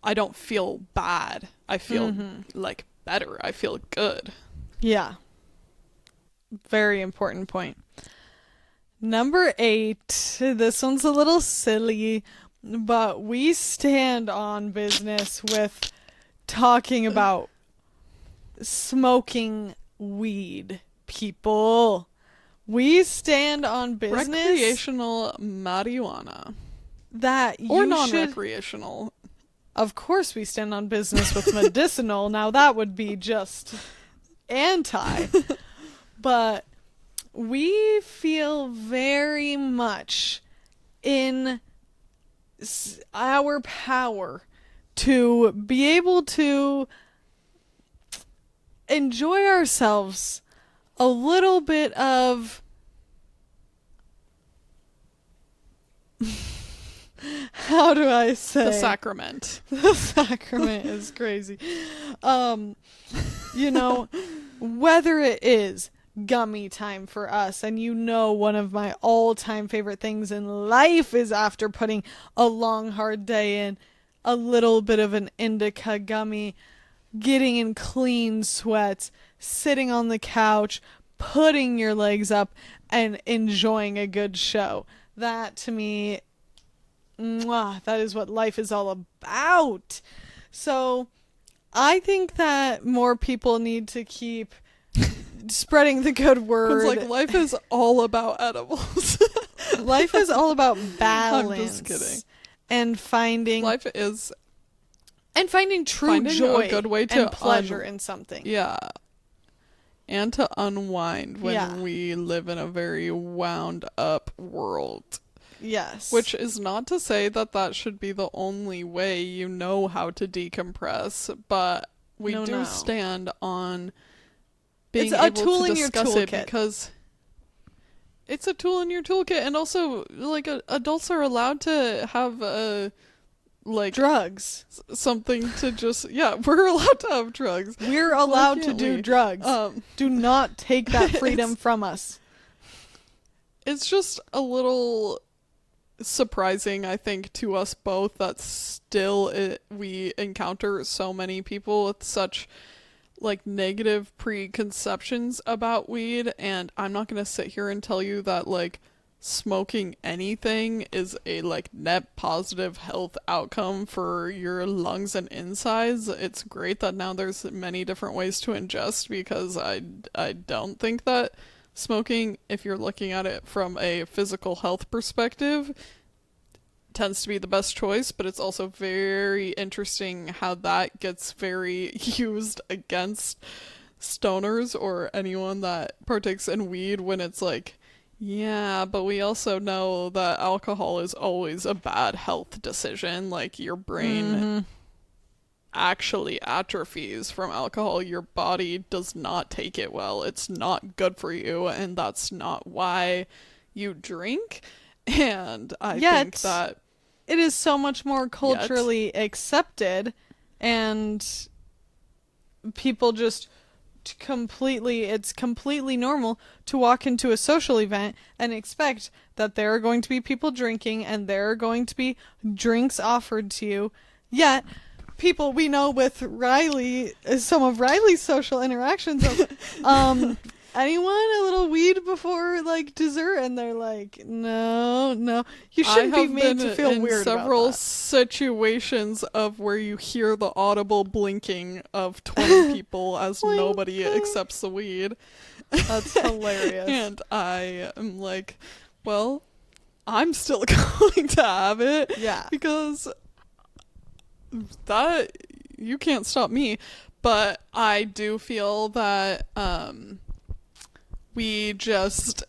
I don't feel bad. I feel better. I feel good. Yeah. Very important point. Number 8. This one's a little silly, but we stand on business with talking about smoking weed, people. We stand on business. Recreational marijuana. That you or non-recreational. Of course we stand on business with medicinal. Now that would be just anti. But we feel very much in our power to be able to enjoy ourselves a little bit of how do I say? The sacrament. The sacrament is crazy. You know, whether it is gummy time for us, and one of my all-time favorite things in life is after putting a long, hard day in, a little bit of an indica gummy, getting in clean sweats, sitting on the couch, putting your legs up, and enjoying a good show. That to me, mwah, that is what life is all about. So I think that more people need to keep spreading the good word. It's like life is all about edibles. Life is all about balance. I'm just kidding. And finding Life is true joy a good way to and pleasure in something. Yeah. And to unwind when Yeah. we live in a very wound up world. Yes. Which is not to say that that should be the only way you know how to decompress, but we do stand on being it's a able tool to in your discuss it toolkit. because it's a tool in your toolkit, and also like adults are allowed to have like drugs. Something to just we're allowed to have drugs. We're allowed to do drugs. Do not take that freedom from us. It's just a little surprising, I think, to us both that still we encounter so many people with such like negative preconceptions about weed. And I'm not gonna sit here and tell you that like smoking anything is a like net positive health outcome for your lungs and insides. It's great that now there's many different ways to ingest, because I don't think that smoking, if you're looking at it from a physical health perspective, tends to be the best choice. But it's also very interesting how that gets very used against stoners or anyone that partakes in weed, when it's like, yeah, but we also know that alcohol is always a bad health decision. Like, your brain actually atrophies from alcohol. Your body does not take it well. It's not good for you, and that's not why you drink. And I think that it is so much more culturally accepted, and people just it's completely normal to walk into a social event and expect that there are going to be people drinking and there are going to be drinks offered to you. Yet people we know with Riley, some of Riley's social interactions of anyone a little weed before like dessert, and they're like, no, you shouldn't be made to feel weird about that. Several situations of where you hear the audible blinking of 20 people as nobody accepts the weed. That's hilarious. And I am like, well, I'm still going to have it. Yeah. Because that, you can't stop me. But I do feel that we just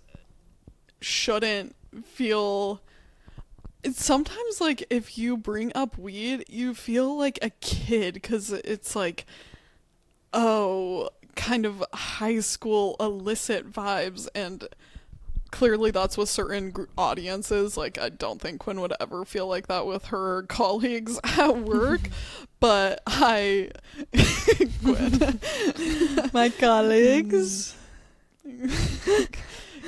shouldn't feel... It's sometimes like if you bring up weed, you feel like a kid, because it's like, oh, kind of high school illicit vibes, and clearly that's with certain audiences. Like, I don't think Quinn would ever feel like that with her colleagues at work. But Quinn. My colleagues.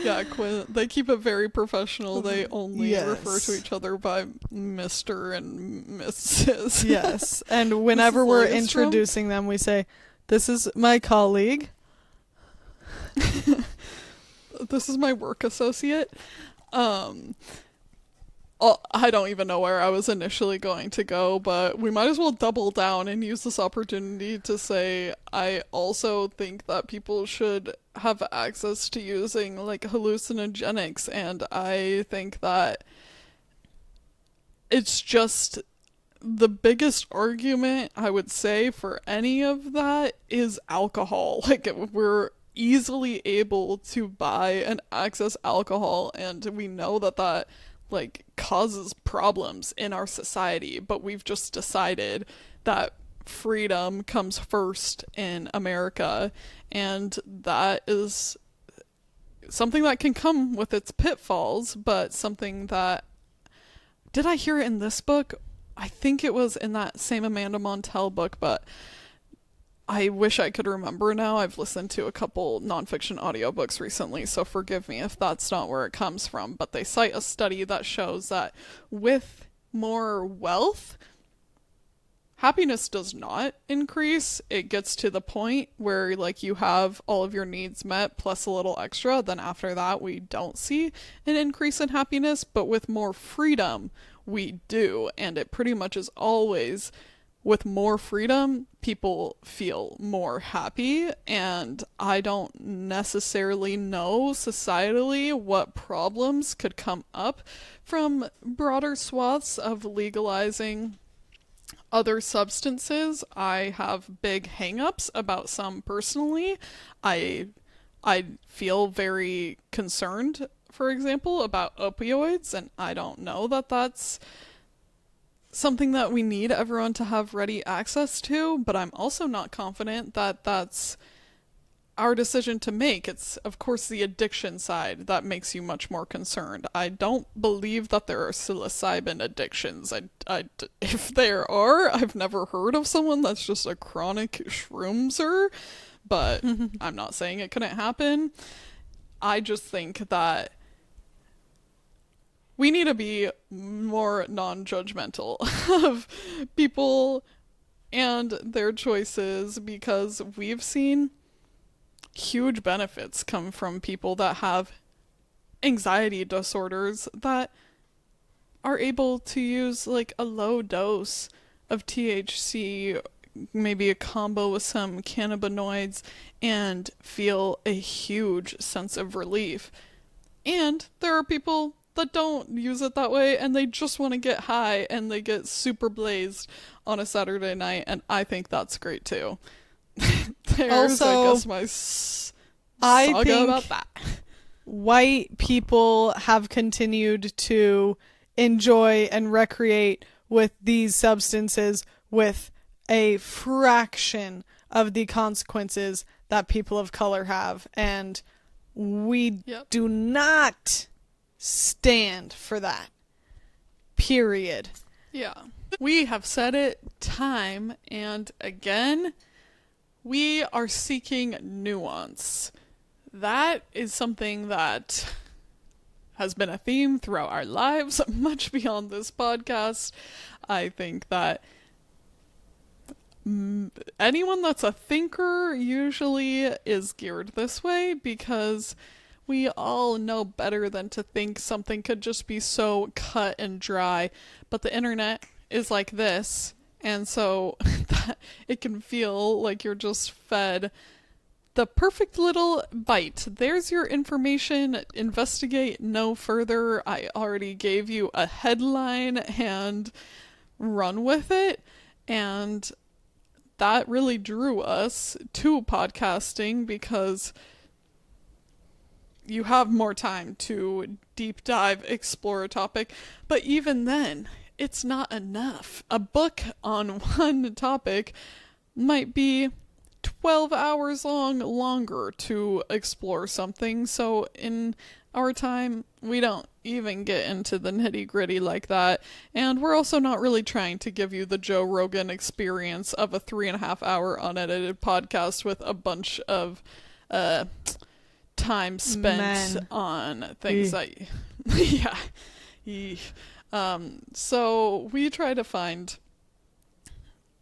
Yeah, Quinn, they keep it very professional. They only refer to each other by Mr. and Mrs. Yes, and whenever we're introducing them, we say, "This is my colleague." This is my work associate. I don't even know where I was initially going to go, but we might as well double down and use this opportunity to say I also think that people should have access to using like hallucinogenics, and I think that it's just the biggest argument I would say for any of that is alcohol. Like, we're easily able to buy and access alcohol, and we know that like causes problems in our society, but we've just decided that freedom comes first in America, and that is something that can come with its pitfalls, but something that... Did I hear it in this book? I think it was in that same Amanda Montell book, but I wish I could remember now. I've listened to a couple nonfiction audiobooks recently, so forgive me if that's not where it comes from. But they cite a study that shows that with more wealth, happiness does not increase. It gets to the point where like you have all of your needs met plus a little extra. Then after that, we don't see an increase in happiness. But with more freedom, we do. And it pretty much is always with more freedom, people feel more happy, and I don't necessarily know societally what problems could come up from broader swaths of legalizing other substances. I have big hang-ups about some personally. I feel very concerned, for example, about opioids, and I don't know that that's something that we need everyone to have ready access to, but I'm also not confident that that's our decision to make. It's, of course, the addiction side that makes you much more concerned. I don't believe that there are psilocybin addictions. If there are, I've never heard of someone that's just a chronic shroomser, but I'm not saying it couldn't happen. I just think that we need to be more non-judgmental of people and their choices, because we've seen huge benefits come from people that have anxiety disorders that are able to use like a low dose of THC, maybe a combo with some cannabinoids, and feel a huge sense of relief. And there are people that don't use it that way, and they just want to get high, and they get super blazed on a Saturday night, and I think that's great too. There's, Also, I guess, my I saga think about that. white people have continued to enjoy and recreate with these substances with a fraction of the consequences that people of color have, and we do not stand for that. Period. Yeah. We have said it time and again. We are seeking nuance. That is something that has been a theme throughout our lives, much beyond this podcast. I think that anyone that's a thinker usually is geared this way, because we all know better than to think something could just be so cut and dry. But the internet is like this, and so that it can feel like you're just fed the perfect little bite. There's your information. Investigate no further. I already gave you a headline, and run with it. And that really drew us to podcasting, because you have more time to deep dive, explore a topic. But even then, it's not enough. A book on one topic might be 12 hours longer to explore something. So in our time, we don't even get into the nitty-gritty like that. And we're also not really trying to give you the Joe Rogan experience of a 3.5-hour unedited podcast with a bunch of time spent on things that so we try to find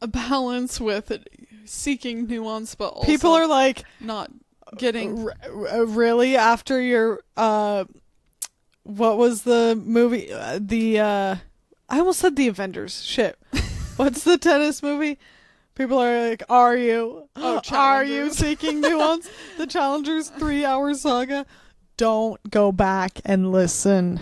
a balance with seeking nuance, but also people are like not getting really after your what was the movie, I almost said the Avengers, shit. What's the tennis movie? People are like, are you seeking nuance? The Challengers 3-hour saga. Don't go back and listen.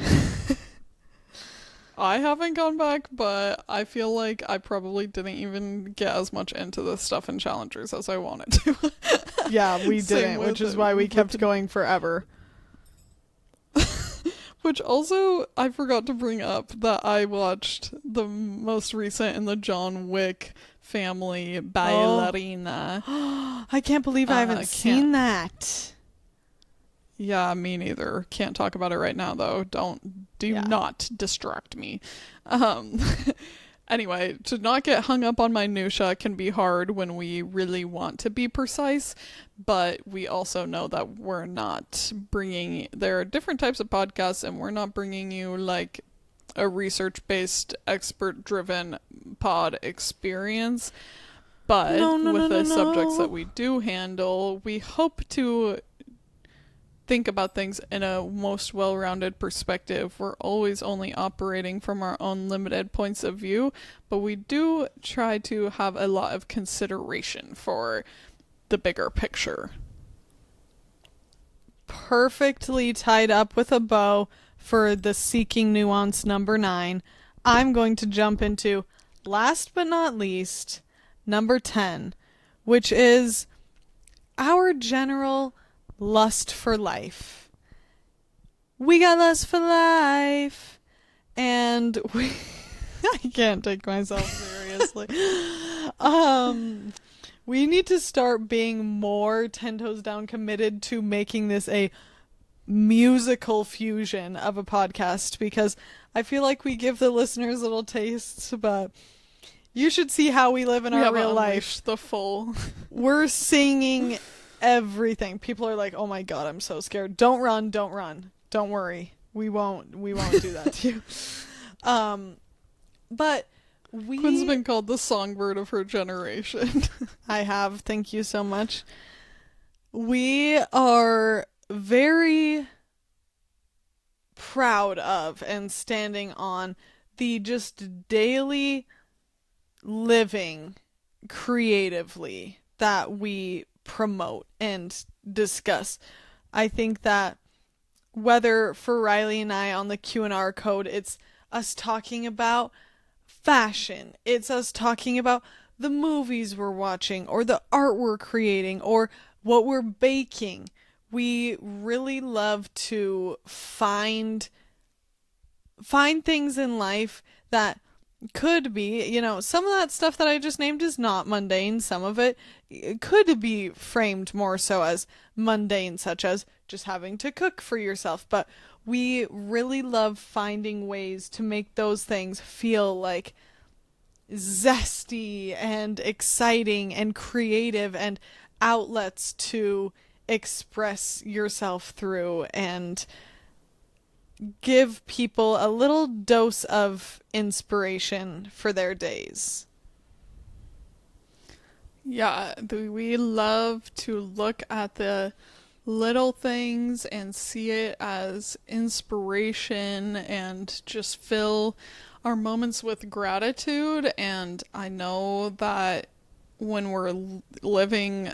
I haven't gone back, but I feel like I probably didn't even get as much into this stuff in Challengers as I wanted to. Yeah, we didn't, which is why we kept going forever. Which also, I forgot to bring up that I watched the most recent in the John Wick family, Ballerina. I can't believe I haven't seen that. Yeah, me neither. Can't talk about it right now, though. Do not distract me. Anyway, to not get hung up on minutia can be hard when we really want to be precise, but we also know that we're not bringing, there are different types of podcasts, and we're not bringing you like a research based, expert driven pod experience. But No, no, no, with no, the subjects no. that we do handle, we hope to think about things in a most well-rounded perspective. We're always only operating from our own limited points of view, but we do try to have a lot of consideration for the bigger picture. Perfectly tied up with a bow for the seeking nuance number 9. I'm going to jump into, last but not least, number 10, which is our general lust for life. We got lust for life. And we I can't take myself seriously. We need to start being more 10 toes down committed to making this a musical fusion of a podcast, because I feel like we give the listeners little tastes, but you should see how we live in We our haven't real life. unleashed the full. We're singing everything. People are like, "Oh my god, I'm so scared." Don't run, don't run. Don't worry. We won't do that to you. But Quinn's been called the songbird of her generation. I have, thank you so much. We are very proud of and standing on the just daily living creatively that we promote and discuss. I think that whether for Riley and I on the Q&R code, it's us talking about fashion, it's us talking about the movies we're watching or the art we're creating or what we're baking. We really love to find things in life that could be, some of that stuff that I just named is not mundane. Some of it could be framed more so as mundane, such as just having to cook for yourself. But we really love finding ways to make those things feel like zesty and exciting and creative and outlets to express yourself through and give people a little dose of inspiration for their days. Yeah, we love to look at the little things and see it as inspiration and just fill our moments with gratitude. And I know that when we're living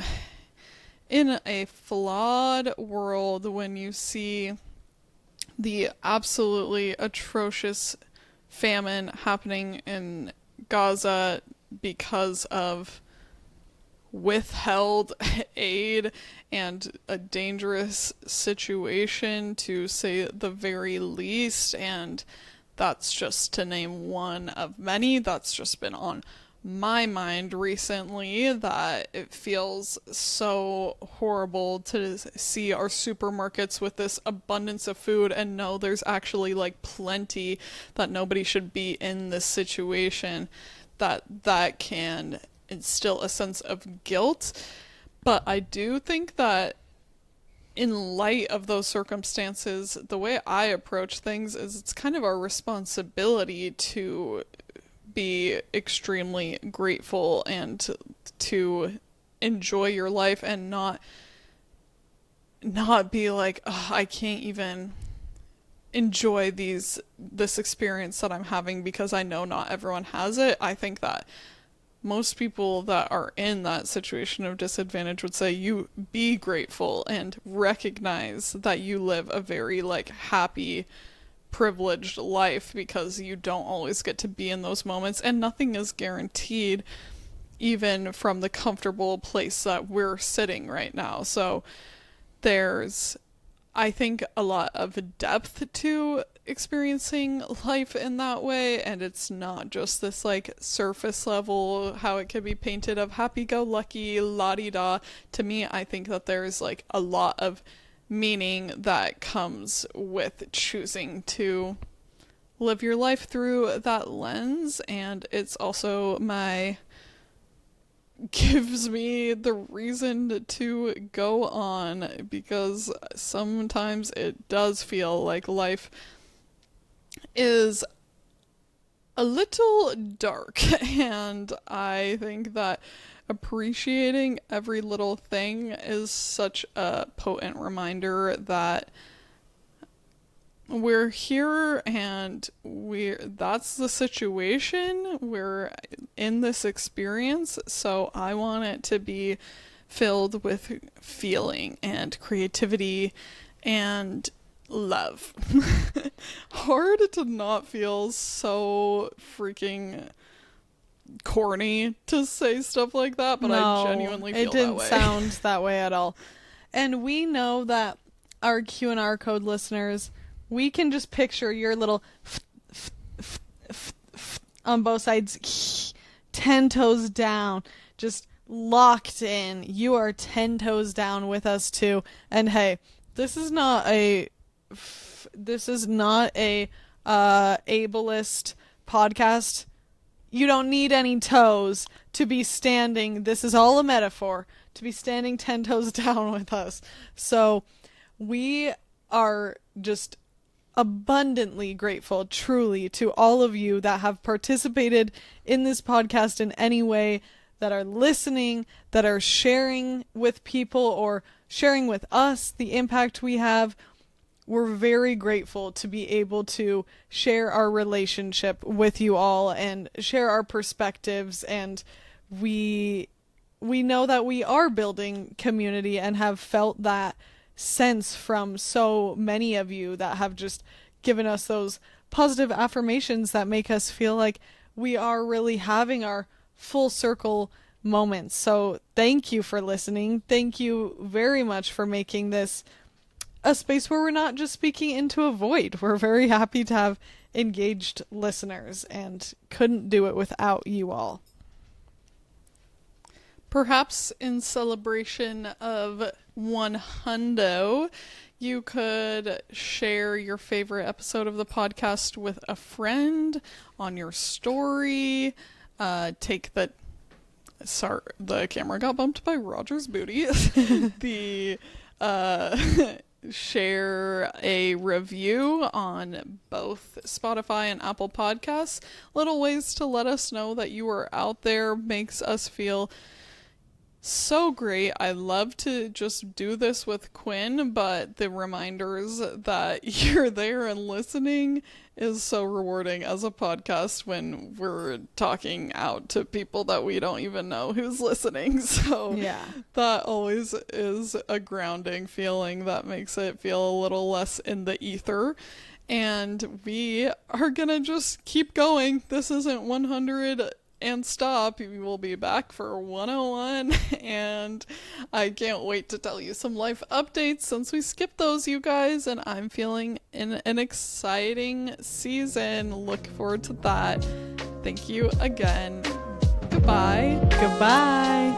in a flawed world, when you see the absolutely atrocious famine happening in Gaza because of withheld aid and a dangerous situation, to say the very least, and that's just to name one of many that's just been on my mind recently, that it feels so horrible to see our supermarkets with this abundance of food and know there's actually like plenty, that nobody should be in this situation, that can instill a sense of guilt. But I do think that in light of those circumstances, the way I approach things is it's kind of our responsibility to be extremely grateful and to enjoy your life and not be like, oh, I can't even enjoy this experience that I'm having because I know not everyone has it. I think that most people that are in that situation of disadvantage would say you be grateful and recognize that you live a very like happy, privileged life, because you don't always get to be in those moments and nothing is guaranteed, even from the comfortable place that we're sitting right now. So there's, I think, a lot of depth to experiencing life in that way, and it's not just this like surface level how it could be painted of happy-go-lucky la-di-da. To me, I think that there's like a lot of meaning that comes with choosing to live your life through that lens, and it's also gives me the reason to go on, because sometimes it does feel like life is a little dark, and I think that appreciating every little thing is such a potent reminder that we're here and that's the situation. We're in this experience, so I want it to be filled with feeling and creativity and love. Hard to not feel so freaking corny to say stuff like that, but No, I genuinely feel it didn't that way. sound that way at all. And we know that our Q&R Code listeners, we can just picture your little on both sides, 10 toes down, just locked in. You are 10 toes down with us too. And hey, this is not a ableist podcast. You don't need any toes to be standing. This is all a metaphor to be standing 10 toes down with us. So we are just abundantly grateful, truly, to all of you that have participated in this podcast in any way, that are listening, that are sharing with people or sharing with us the impact we have. We're very grateful to be able to share our relationship with you all and share our perspectives, and we know that we are building community and have felt that sense from so many of you that have just given us those positive affirmations that make us feel like we are really having our full circle moments. So thank you for listening. Thank you very much for making this a space where we're not just speaking into a void. We're very happy to have engaged listeners and couldn't do it without you all. Perhaps in celebration of 100, you could share your favorite episode of the podcast with a friend on your story. The camera got bumped by Roger's booty. Share a review on both Spotify and Apple Podcasts. Little ways to let us know that you are out there makes us feel so great. I love to just do this with Quinn, but the reminders that you're there and listening is so rewarding as a podcast when we're talking out to people that we don't even know who's listening. So yeah, that always is a grounding feeling that makes it feel a little less in the ether. And we are gonna just keep going. This isn't 100 and stop. We will be back for 101, and I can't wait to tell you some life updates since we skipped those, you guys, and I'm feeling in an exciting season. Look forward to that. Thank you again. Goodbye. Goodbye.